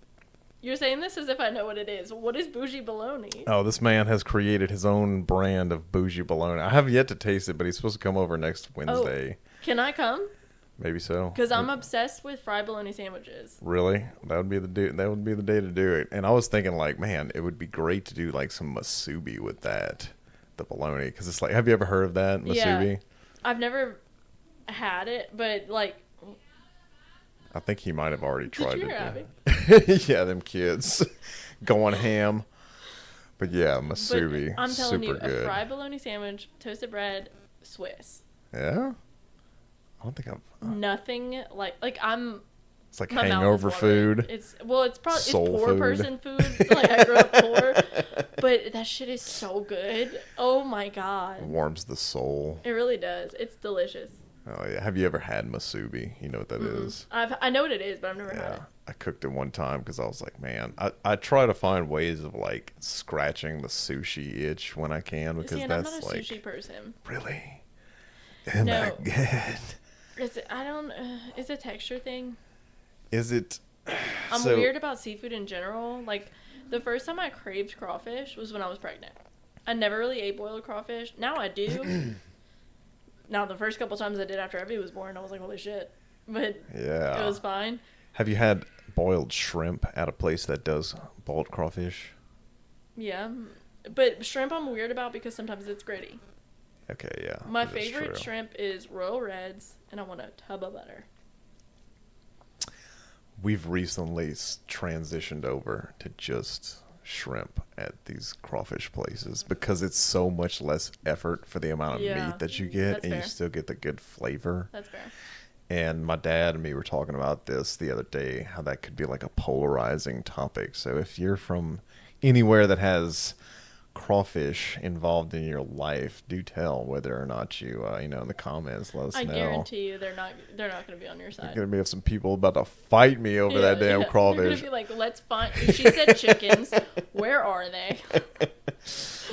You're saying this as if I know what it is. What is Bougie Baloney? Oh, this man has created his own brand of Bougie Baloney. I have yet to taste it, but he's supposed to come over next Wednesday. Oh, can I come? Maybe so. Because I'm obsessed with fried bologna sandwiches. Really? That would be the day to do it. And I was thinking, like, man, it would be great to do like some masubi with that, the bologna, because it's like, have you ever heard of that masubi? Yeah, I've never had it, but like. I think he might have already tried it. Yeah, them kids going ham. But yeah, masubi, I'm telling you, good. A fried bologna sandwich, toasted bread, Swiss. Yeah? I don't think I've... Nothing like I'm... It's like hangover food. It's probably poor food. person food. Like, I grew up poor. But that shit is so good. Oh my God. It warms the soul. It really does. It's delicious. Oh yeah, have you ever had masubi? You know what that is? I know what it is, but I've never had it. I cooked it one time because I was like, man, I try to find ways of like scratching the sushi itch when I can, because I'm that's not a like sushi person. Really? Isn't that good? Is it? Is it a texture thing? Is it? I'm weird about seafood in general. Like the first time I craved crawfish was when I was pregnant. I never really ate boiled crawfish. Now I do. Now, the first couple times I did after Evie was born, I was like, holy shit. But it was fine. Have you had boiled shrimp at a place that does boiled crawfish? Yeah. But shrimp I'm weird about because sometimes it's gritty. Okay, yeah. My favorite shrimp is Royal Reds, and I want a tub of butter. We've recently transitioned over to just shrimp at these crawfish places because it's so much less effort for the amount of meat that you get, and you still get the good flavor. That's fair. And my dad and me were talking about this the other day, how that could be like a polarizing topic. So if you're from anywhere that has crawfish involved in your life, do tell whether or not you in the comments, let us know. I guarantee you they're not going to be on your side. There's going to be some people about to fight me over that damn crawfish. They're going to be like, let's find... She said chickens. Where are they?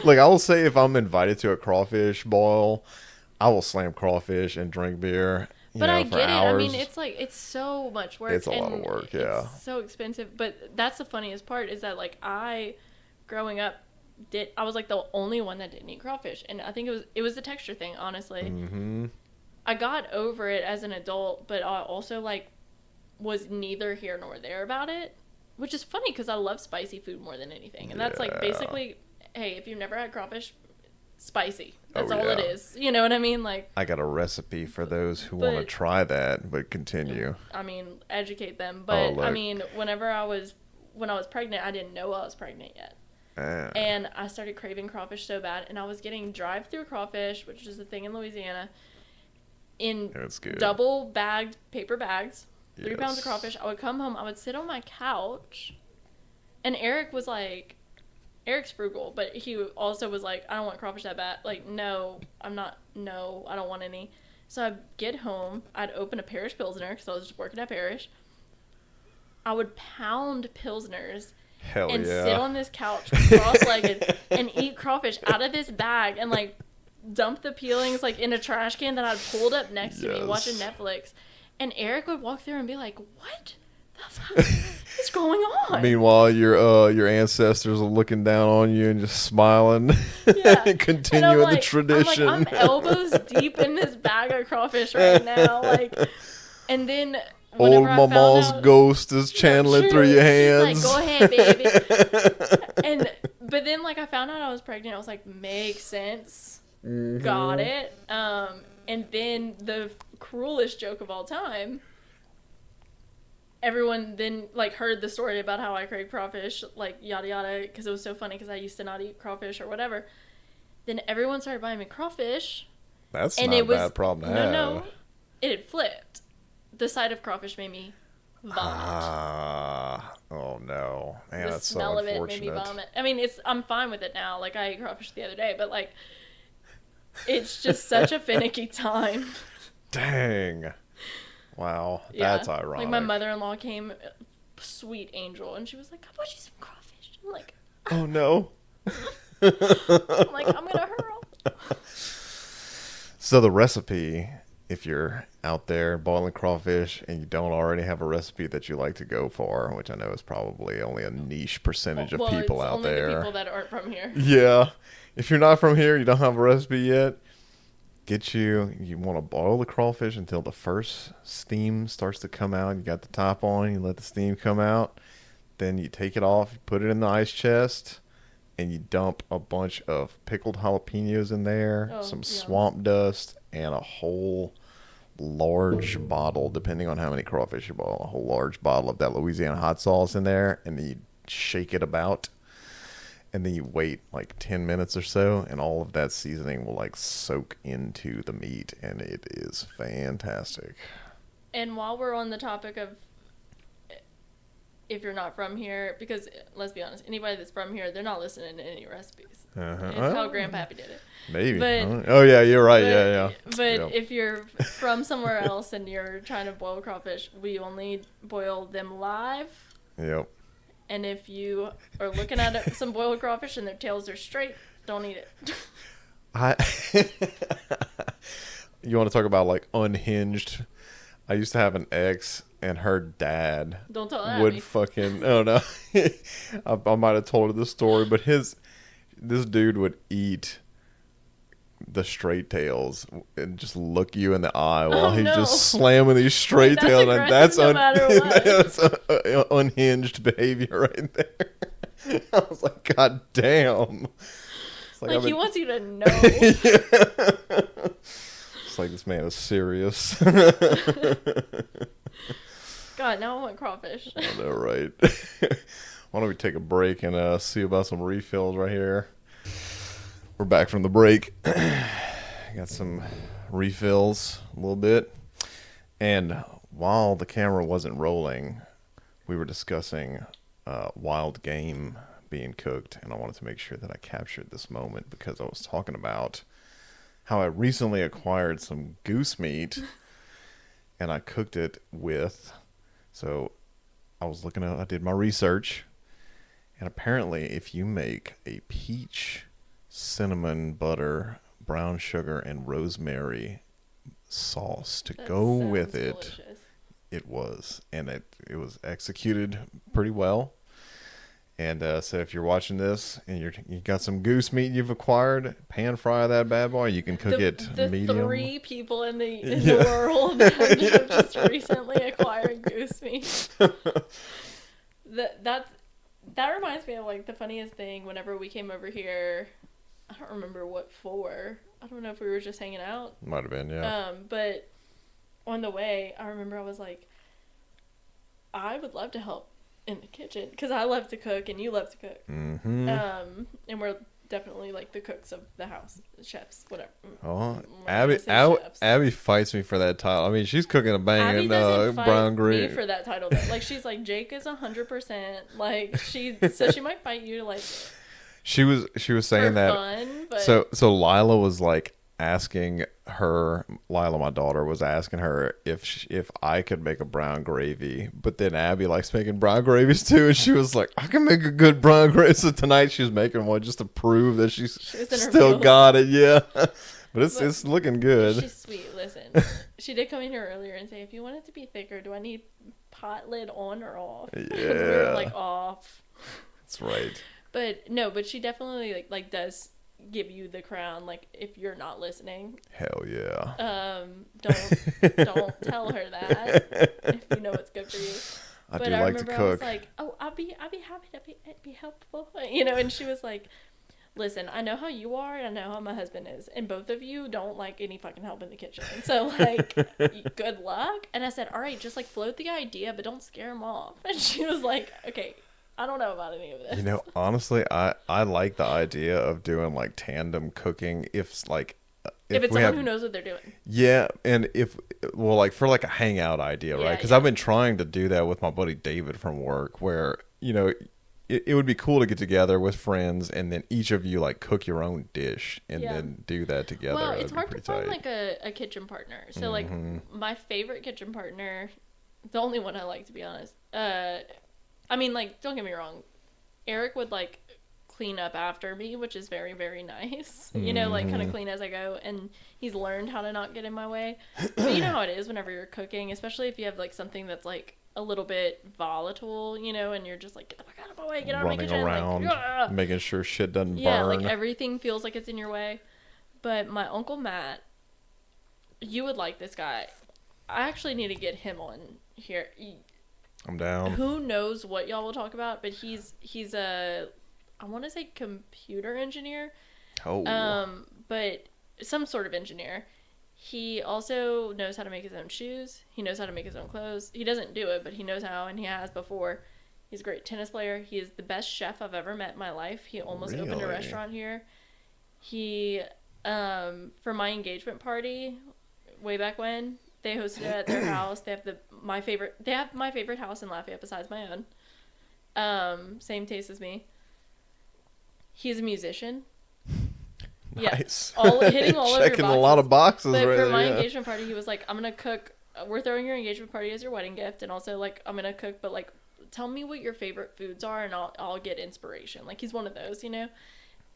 Look, I will say if I'm invited to a crawfish boil, I will slam crawfish and drink beer. But I get it. I mean, it's like, it's so much work. It's a lot of work, yeah. It's so expensive. But that's the funniest part is that, like, growing up, I was like the only one that didn't eat crawfish, and I think it was the texture thing, honestly. Mm-hmm. I got over it as an adult, but I also like was neither here nor there about it, which is funny because I love spicy food more than anything, and that's like basically, hey, if you've never had crawfish, spicy. That's all it is. You know what I mean? Like, I got a recipe for those who want to try that, but continue. I mean, educate them. But I mean, when I was pregnant, I didn't know I was pregnant yet. And I started craving crawfish so bad, and I was getting drive-through crawfish, which is a thing in Louisiana, in double bagged paper bags, 3 pounds of crawfish. I would come home, I would sit on my couch, and Eric's frugal, but he also was like, I don't want crawfish that bad. Like, no, I don't want any. So I'd get home, I'd open a Parish Pilsner, because I was just working at Parish. I would pound Pilsners and sit on this couch cross-legged and eat crawfish out of this bag and, like, dump the peelings, like, in a trash can that I'd pulled up next to me watching Netflix. And Eric would walk through and be like, what the fuck is going on? Meanwhile, your ancestors are looking down on you and just smiling and continuing the tradition. I'm elbows deep in this bag of crawfish right now. Like, and then old mama's ghost is channeling through your hands. She's like, go ahead, baby. But then, like, I found out I was pregnant. I was like, makes sense. Mm-hmm. Got it. And then the cruelest joke of all time, everyone then, like, heard the story about how I crave crawfish, like, yada yada, because it was so funny because I used to not eat crawfish or whatever. Then everyone started buying me crawfish. That's not a bad problem to have. No, it had flipped. The sight of crawfish made me vomit. Oh no, man, the that's smell so of it made me vomit. I mean, I'm fine with it now. Like, I ate crawfish the other day, but, like, it's just such a finicky time. Dang. Wow, that's ironic. Like, my mother-in-law came, sweet angel, and she was like, I bought you some crawfish. I'm like, oh no. I'm like, I'm gonna hurl. So the recipe, if you're out there boiling crawfish and you don't already have a recipe that you like to go for, which I know is probably only a niche percentage of people out there. Only the people that aren't from here. Yeah. If you're not from here, you don't have a recipe yet, you want to boil the crawfish until the first steam starts to come out. You got the top on, you let the steam come out. Then you take it off, you put it in the ice chest, and you dump a bunch of pickled jalapenos in there, some swamp dust, and a whole large bottle, depending on how many crawfish you boil, a whole large bottle of that Louisiana hot sauce in there, and then you shake it about, and then you wait like 10 minutes or so, and all of that seasoning will, like, soak into the meat, and it is fantastic. And while we're on the topic of if you're not from here, because let's be honest, anybody that's from here, they're not listening to any recipes. It's how Grandpappy did it. Maybe. But, oh yeah, you're right. Yeah. But if you're from somewhere else and you're trying to boil crawfish, we only boil them live. Yep. And if you are looking at some boiled crawfish and their tails are straight, don't eat it. You want to talk about, like, unhinged? I used to have an ex, and her dad would fucking... Oh, no. I might have told her the story, but this dude would eat the straight tails and just look you in the eye while he's just slamming these straight tails. And that's unhinged behavior right there. I was like, God damn. It's like he wants you to know. It's like, this man is serious. God, now I want crawfish. I know, right? Why don't we take a break and see about some refills right here? We're back from the break. Got some refills a little bit. And while the camera wasn't rolling, we were discussing wild game being cooked. And I wanted to make sure that I captured this moment because I was talking about how I recently acquired some goose meat and I cooked it with... So I did my research, and apparently if you make a peach, cinnamon butter, brown sugar, and rosemary sauce to go with it, delicious. It was. And it was executed pretty well. And so if you're watching this and you got some goose meat you've acquired, pan fry that bad boy. You can cook it medium. The 3 people in the world have just recently acquired goose meat. That reminds me of, like, the funniest thing. Whenever we came over here I don't remember what for. I don't know if we were just hanging out. Might have been, yeah. But on the way, I remember I was like, I would love to help in the kitchen because I love to cook and you love to cook. Mm-hmm. And we're definitely like the cooks of the house, chefs, whatever. Oh, Abby fights me for that title. I mean, she's cooking a banging brown gravy. Me for that title though. Like she's like, Jake is 100%. Like she might fight you to like. She was saying that. Fun, but... So Lila was like asking her. Lila, my daughter, was asking her if I could make a brown gravy. But then Abby likes making brown gravies too, and she was like, I can make a good brown gravy. So tonight she's making one just to prove that she's still got it. Yeah, but it's looking good. She's sweet. Listen, she did come in here earlier and say, if you want it to be thicker, do I need pot lid on or off? Yeah, we were like off. That's right. But no, but she definitely like does give you the crown. Like if you're not listening, hell yeah. Don't tell her that if you know what's good for you. I like to cook. I was like, oh, I'll be happy to be helpful, you know. And she was like, listen, I know how you are, and I know how my husband is, and both of you don't like any fucking help in the kitchen. So like, good luck. And I said, all right, just like float the idea, but don't scare him off. And she was like, okay. I don't know about any of this. You know, honestly, I like the idea of doing like tandem cooking if it's someone who knows what they're doing. Yeah, and like for like a hangout idea, right? Because I've been trying to do that with my buddy David from work, where you know it would be cool to get together with friends and then each of you like cook your own dish and then do that together. Well, it's hard to find like a kitchen partner. So like my favorite kitchen partner, the only one I like to be honest. I mean, like, don't get me wrong. Eric would, like, clean up after me, which is very, very nice. You know, like, kind of clean as I go. And he's learned how to not get in my way. But you know how it is whenever you're cooking, especially if you have, like, something that's, like, a little bit volatile, you know, and you're just like, get the fuck out of my way, get out of my kitchen. Running around, like, making sure shit doesn't burn. Yeah, like, everything feels like it's in your way. But my Uncle Matt, you would like this guy. I actually need to get him on here. I'm down. Who knows what y'all will talk about, but he's a, I want to say computer engineer. Oh. But some sort of engineer. He also knows how to make his own shoes. He knows how to make his own clothes. He doesn't do it, but he knows how, and he has before. He's a great tennis player. He is the best chef I've ever met in my life. He almost opened a restaurant here. He, for my engagement party, way back when, they hosted it at their house. They have my favorite house in Lafayette besides my own. Same taste as me. He's a musician. Nice. Yeah, hitting all of your boxes. Checking a lot of boxes but right there. For my engagement party, he was like, I'm going to cook. We're throwing your engagement party as your wedding gift. And also, like, I'm going to cook, but, like, tell me what your favorite foods are and I'll get inspiration. Like, he's one of those, you know?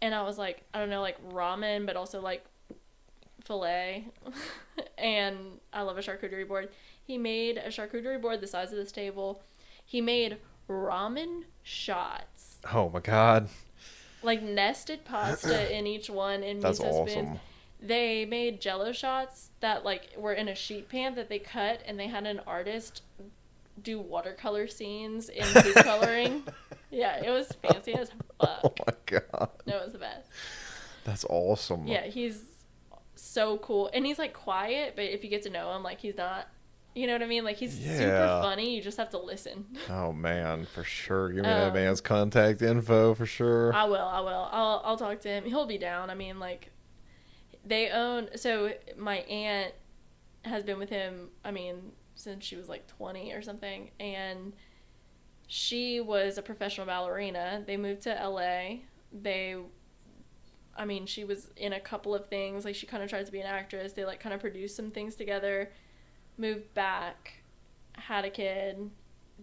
And I was like, I don't know, like, ramen, but also, like, filet. And I love a charcuterie board. He made a charcuterie board the size of this table. He made ramen shots. Oh, my God. Like, nested pasta in each one in That's miso awesome. spoons. They made Jell-O shots that, like, were in a sheet pan that they cut, and they had an artist do watercolor scenes in food coloring. Yeah, it was fancy as fuck. Oh, my God. No, it was the best. That's awesome. Yeah, he's so cool. And he's, like, quiet, but if you get to know him, like, he's not... You know what I mean? Like, he's super funny. You just have to listen. Oh, man, for sure. Give me that man's contact info for sure. I will. I'll talk to him. He'll be down. I mean, like, they own... So, my aunt has been with him, I mean, since she was, like, 20 or something. And she was a professional ballerina. They moved to L.A. She was in a couple of things. Like, she kind of tried to be an actress. They, like, kind of produced some things together. Moved back, had a kid.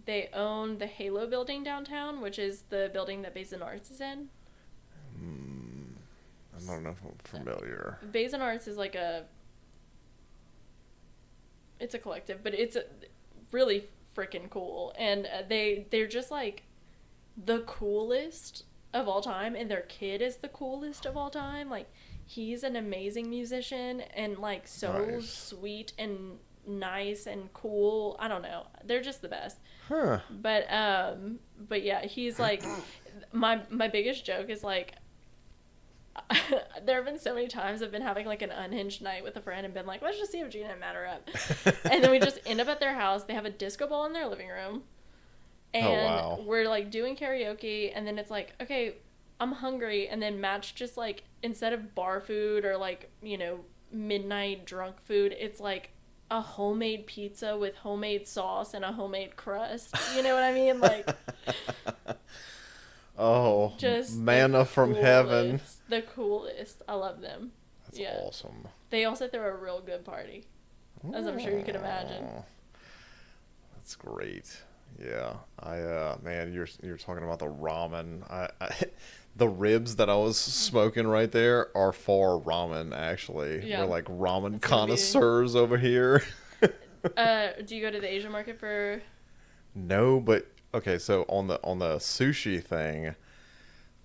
They own the Halo building downtown, which is the building that Basin Arts is in. I don't know if I'm familiar. Basin Arts is like it's a collective, but it's really freaking cool. And they're just like the coolest of all time, and their kid is the coolest of all time. Like, he's an amazing musician and like so sweet and nice and cool. I don't know, they're just the best. But yeah, he's like my biggest joke is like, there have been so many times I've been having like an unhinged night with a friend and been like, let's just see if Gina and Matt are up. And then we just end up at their house. They have a disco ball in their living room. And we're like doing karaoke. And then it's like, okay, I'm hungry. And then Matt's just like, instead of bar food or like, you know, midnight drunk food, it's like a homemade pizza with homemade sauce and a homemade crust. You know what I mean? Like, oh, just manna from heaven. The coolest. I love them. That's awesome. They also throw a real good party, as I'm sure you can imagine. That's great. Yeah, man, you're talking about the ramen. The ribs that I was smoking right there are for ramen, actually. Yeah. We're like ramen connoisseurs over here. Do you go to the Asian market for? No, but okay. So on the sushi thing,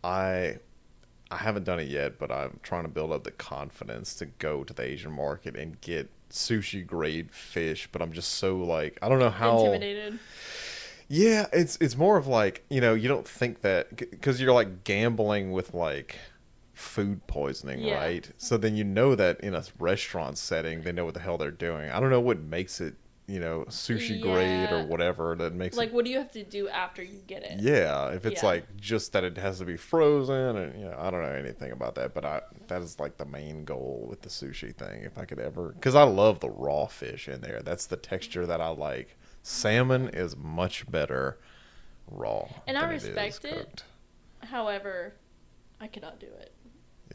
I haven't done it yet, but I'm trying to build up the confidence to go to the Asian market and get sushi grade fish. But I'm just so like, I don't know how intimidated. Yeah, it's more of like, you know, you don't think that because you're like gambling with like food poisoning, right? So then you know that in a restaurant setting, they know what the hell they're doing. I don't know what makes it, you know, sushi grade or whatever that makes like, what do you have to do after you get it? Yeah, if it's like just that it has to be frozen and, you know, I don't know anything about that, but that is like the main goal with the sushi thing. If I could ever, because I love the raw fish in there. That's the texture that I like. Salmon is much better raw. And I respect it. However, I cannot do it.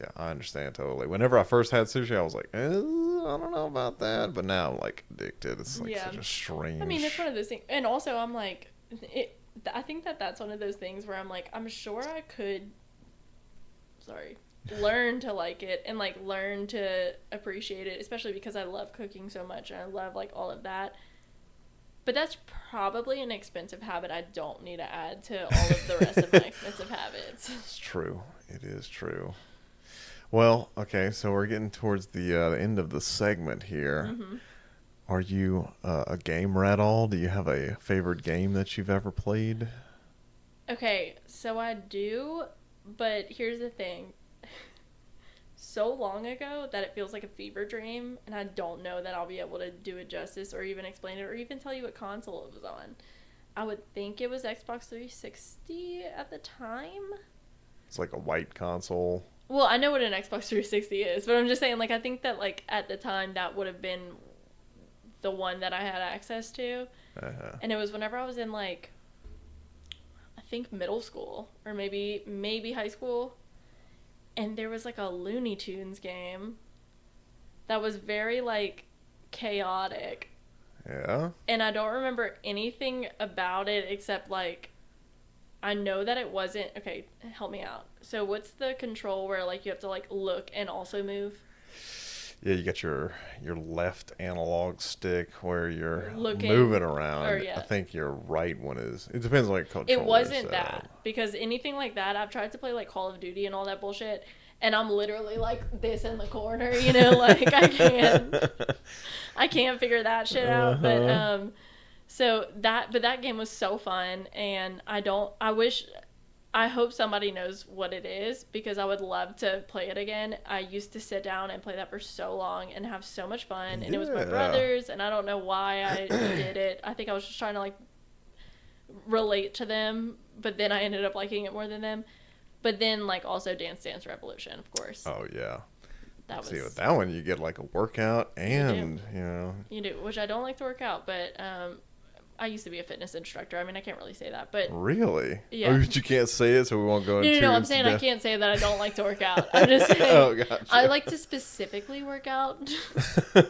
Yeah, I understand totally. Whenever I first had sushi, I was like, I don't know about that. But now I'm like addicted. It's like such a strange. I mean, it's one of those things. And also, I'm like, I think that's one of those things where I'm like, I'm sure I could, learn to like it and like learn to appreciate it, especially because I love cooking so much and I love like all of that. But that's probably an expensive habit I don't need to add to all of the rest of my expensive habits. It's true. It is true. Well, okay, so we're getting towards the end of the segment here. Mm-hmm. Are you a game rat all? Do you have a favorite game that you've ever played? Okay, so I do, but here's the thing. So long ago that it feels like a fever dream, and I don't know that I'll be able to do it justice or even explain it or even tell you what console it was on. I would think it was Xbox 360 at the time. It's like a white console. Well, I know what an Xbox 360 is, but I'm just saying, like, I think that, like, at the time that would have been the one that I had access to. Uh-huh. And it was whenever I was in, like, I think middle school or maybe high school. And there was, like, a Looney Tunes game that was very, like, chaotic. Yeah? And I don't remember anything about it except, like, I know that it wasn't... Okay, help me out. So what's the control where, like, you have to, like, look and also move? Yeah, you got your left analog stick where you're moving around. I think your right one is... It depends on what control it wasn't that. Because anything like that, I've tried to play, like, Call of Duty and all that bullshit, and I'm literally, like, this in the corner, you know? Like, I can't figure that shit out. But, but that game was so fun, and I hope somebody knows what it is, because I would love to play it again. I used to sit down and play that for so long and have so much fun, and it was my brothers, and I don't know why I did it. I think I was just trying to, like, relate to them, but then I ended up liking it more than them. But then, like, also Dance Dance Revolution, of course. Oh, yeah. See, with that one, you get, like, a workout and, you know. You do, which I don't like to work out, but I used to be a fitness instructor. I mean, I can't really say that, but... Really? Yeah. Oh, you can't say it, so we won't go into... No, I'm saying I can't say that I don't like to work out. I'm just saying... Oh, gotcha. I like to specifically work out. So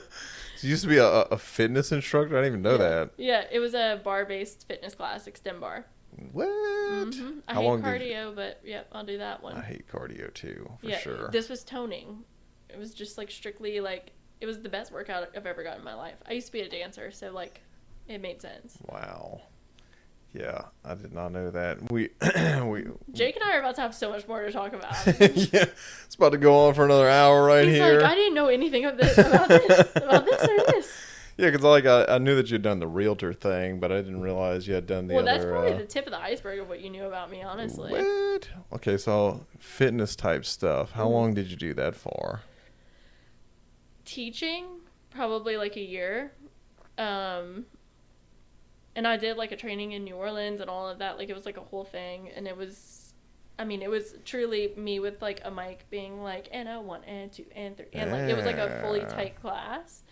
you used to be a fitness instructor? I didn't even know that. Yeah, it was a bar-based fitness class, extend bar. What? Mm-hmm. I hate cardio, but yep, I'll do that one. I hate cardio too, for sure. This was toning. It was just like strictly like, it was the best workout I've ever gotten in my life. I used to be a dancer, so like it made sense. Wow. Yeah, I did not know that. Jake and I are about to have so much more to talk about. Yeah, it's about to go on for another hour here. He's like, I didn't know anything about this or this. Yeah, because like I knew that you'd done the Realtor thing, but I didn't realize you had done the other. Well, that's probably the tip of the iceberg of what you knew about me, honestly. What? Okay, so fitness type stuff. How long did you do that for? Teaching, probably like a year. And I did like a training in New Orleans and all of that. Like it was like a whole thing, and it was truly me with like a mic being like, and a 1 and 2 and 3, and like it was like a fully tight class.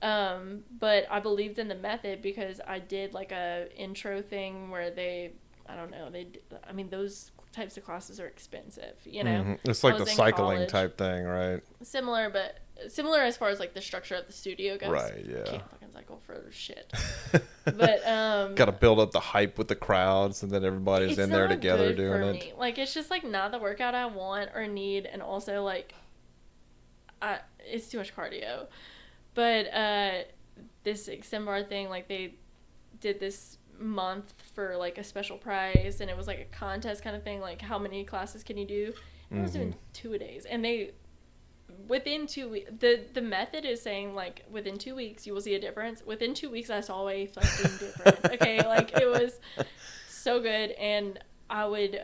But I believed in the method because I did like a intro thing where those types of classes are expensive, you know. Mm-hmm. It's like the cycling type thing, right? Similar as far as like the structure of the studio goes. Right, yeah. Can't fucking cycle for shit. But got to build up the hype with the crowds, and then everybody's in there together doing it. Me. Like it's just like not the workout I want or need, and also like it's too much cardio. But this Extend thing, like they did this month for like a special prize, and it was like a contest kind of thing, like how many classes can you do? And I was doing 2-a-days, and they within 2 weeks, the method is saying like within 2 weeks you will see a difference. Within 2 weeks I saw a fucking difference. Okay, like it was so good. And I would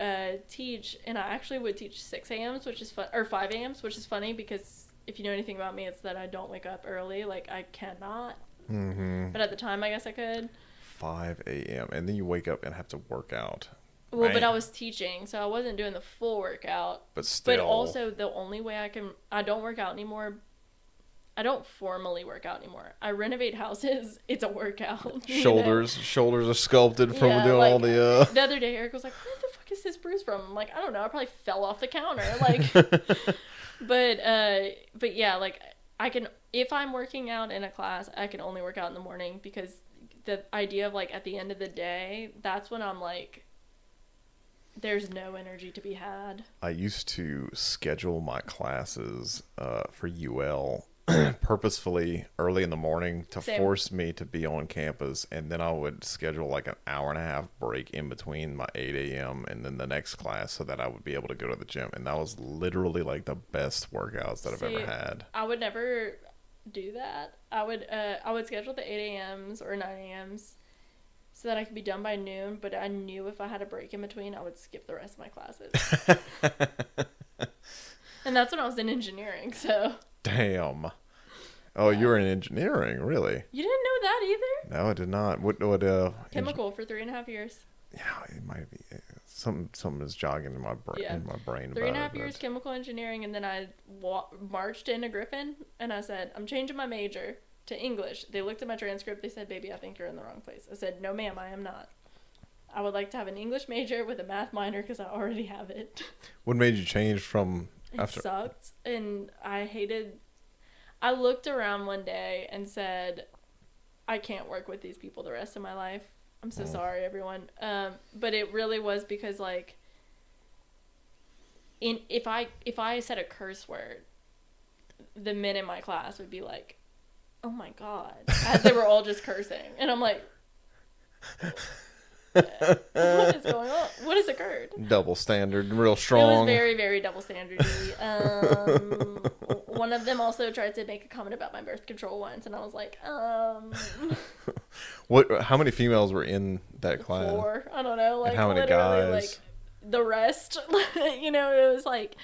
teach, and I actually would teach 6 a.m.s, which is fun, or 5 a.m.s, which is funny because if you know anything about me, it's that I don't wake up early. Like I cannot. But at the time I guess I could. 5 a.m. and then you wake up and have to work out. Well, right? But I was teaching, so I wasn't doing the full workout. But still. But also, the only way I don't work out anymore. I don't formally work out anymore. I renovate houses. It's a workout. Shoulders are sculpted from doing like, all the. The other day, Eric was like, "Where the fuck is this bruise from?" I'm like, "I don't know. I probably fell off the counter." Like, but yeah, like I can, if I'm working out in a class, I can only work out in the morning because the idea of like at the end of the day, that's when I'm like, there's no energy to be had. I used to schedule my classes for UL purposefully early in the morning to force me to be on campus, and then I would schedule like an hour and a half break in between my 8 a.m. and then the next class so that I would be able to go to the gym. And that was literally like the best workouts that I've ever had. I would never do that. I would schedule the 8 a.m.s or 9 a.m.s so that I could be done by noon, but I knew if I had a break in between, I would skip the rest of my classes. And that's when I was in engineering, so. Damn. Oh, you were in engineering, really? You didn't know that either? No, I did not. What Chemical for 3.5 years. Yeah, it might be. Something is jogging in my brain. Yeah. In my brain. 3.5 years chemical engineering, and then I marched into Griffin, and I said, I'm changing my major to English. They looked at my transcript. They said, "Baby, I think you're in the wrong place." I said, "No, ma'am, I am not. I would like to have an English major with a math minor because I already have it." What made you change from after? It sucked, and I looked around one day and said, I can't work with these people the rest of my life. I'm so sorry, everyone. But it really was because, like, if I said a curse word, the men in my class would be like, "Oh my God," as they were all just cursing. And I'm like, what is going on? What has occurred? Double standard, real strong. It was very, very double standardy. One of them also tried to make a comment about my birth control once, and I was like, What? How many females were in that class? 4. I don't know. Like, and how many guys? Like, the rest. You know, it was like,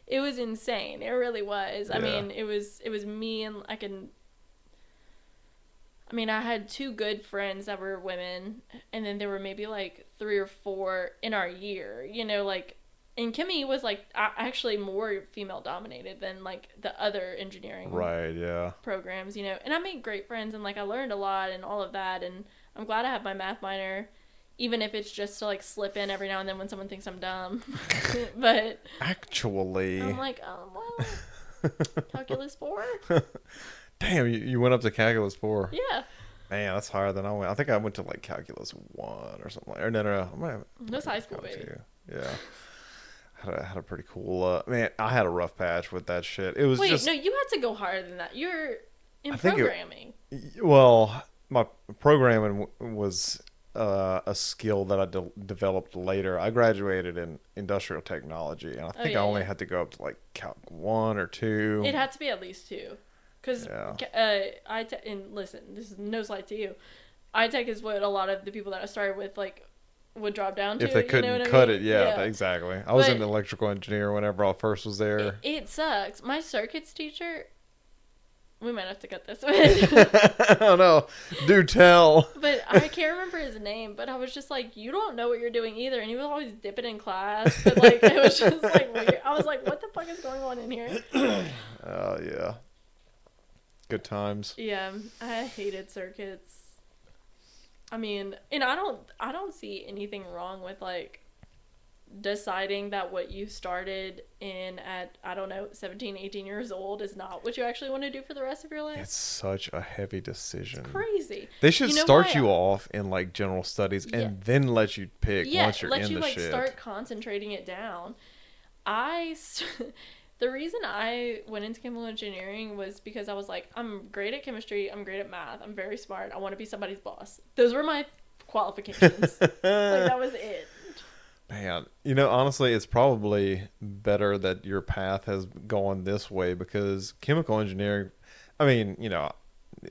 it was insane. It really was. Yeah. I mean, it was me, and I had 2 good friends that were women, and then there were maybe like 3 or 4 in our year, you know, like, and Kimmy was like actually more female dominated than like the other engineering programs, you know, and I made great friends, and like I learned a lot and all of that, and I'm glad I have my math minor, even if it's just to like slip in every now and then when someone thinks I'm dumb. But actually I'm like, well, calculus 4. Damn, you went up to calculus 4. Yeah. Man, that's higher than I went. I think I went to like calculus 1 or something. Or no. That's high school, baby. Yeah. Had a pretty cool. Man, I had a rough patch with that shit. It was no, you had to go higher than that. You're in programming. My programming was a skill that I developed later. I graduated in industrial technology, and I think I only had to go up to like Calc 1 or 2. It had to be at least 2. Because and listen, this is no slight to you. iTech is what a lot of the people that I started with like would drop down to. If they couldn't cut it, yeah, exactly. I was an electrical engineer whenever I first was there. It sucks. My circuits teacher, we might have to cut this one. I don't know. Do tell. But I can't remember his name, but I was just like, you don't know what you're doing either. And he was always dipping in class. But like, it was just like weird. I was like, what the fuck is going on in here? Oh, yeah. Good times. Yeah, I hated circuits. I mean, and I don't see anything wrong with like deciding that what you started in at, I don't know, 17, 18 years old is not what you actually want to do for the rest of your life. It's such a heavy decision. It's crazy. They should start you off in like general studies and then let you pick once you're in the shit. Yeah, let you like start concentrating it down. The reason I went into chemical engineering was because I was like, I'm great at chemistry, I'm great at math, I'm very smart, I want to be somebody's boss. Those were my qualifications. Like, that was it. Man, honestly, it's probably better that your path has gone this way because chemical engineering, I mean,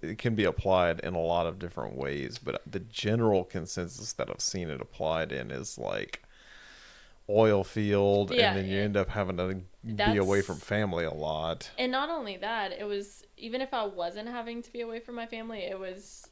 it can be applied in a lot of different ways, but the general consensus that I've seen it applied in is like oil field, and then you end up having to be away from family a lot. And not only that, it was, even if I wasn't having to be away from my family, it was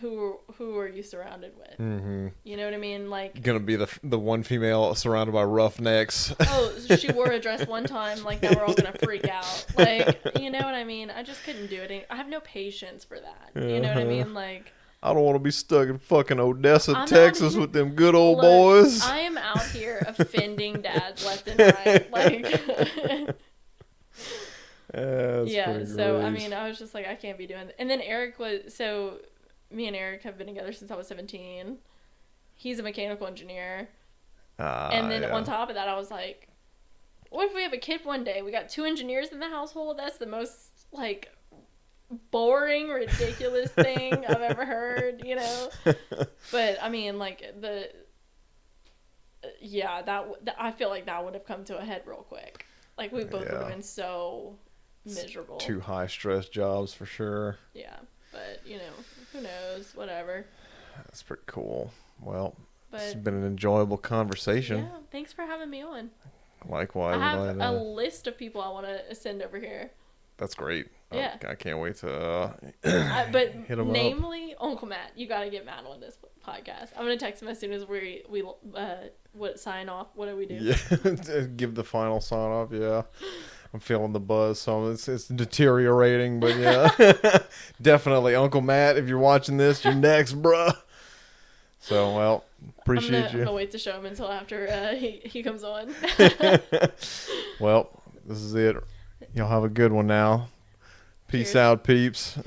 who are you surrounded with? Mm-hmm. You know what I mean? Like, gonna be the one female surrounded by roughnecks. Oh, she wore a dress one time, like now we're all gonna freak out. Like, you know what I mean? I just couldn't do it. I have no patience for that. You know what I mean? Like, I don't want to be stuck in fucking Odessa, Texas with them good old boys. I am out here offending dads left and right. Like, yeah, so I mean, I was just like, I can't be doing that. And then me and Eric have been together since I was 17. He's a mechanical engineer. And then on top of that, I was like, what if we have a kid one day? We got 2 engineers in the household. That's the most, like, boring, ridiculous thing I've ever heard, But, I mean, like, I feel like that would have come to a head real quick. Like, we both would have been so miserable. 2 high-stress jobs for sure. Yeah, but, who knows, whatever. That's pretty cool. Well, it's been an enjoyable conversation. Yeah, thanks for having me on. Likewise. I have a list of people I want to send over here. That's great. Yeah. I can't wait to but hit him namely, up. Uncle Matt, you got to get Matt on this podcast. I'm going to text him as soon as we sign off. What do we do? Yeah, give the final sign off, yeah. I'm feeling the buzz, so it's deteriorating, but yeah. Definitely. Uncle Matt, if you're watching this, you're next, bruh. So, well, appreciate you. I'm going to wait to show him until after he comes on. Well, this is it. Y'all have a good one now. Peace out, peeps.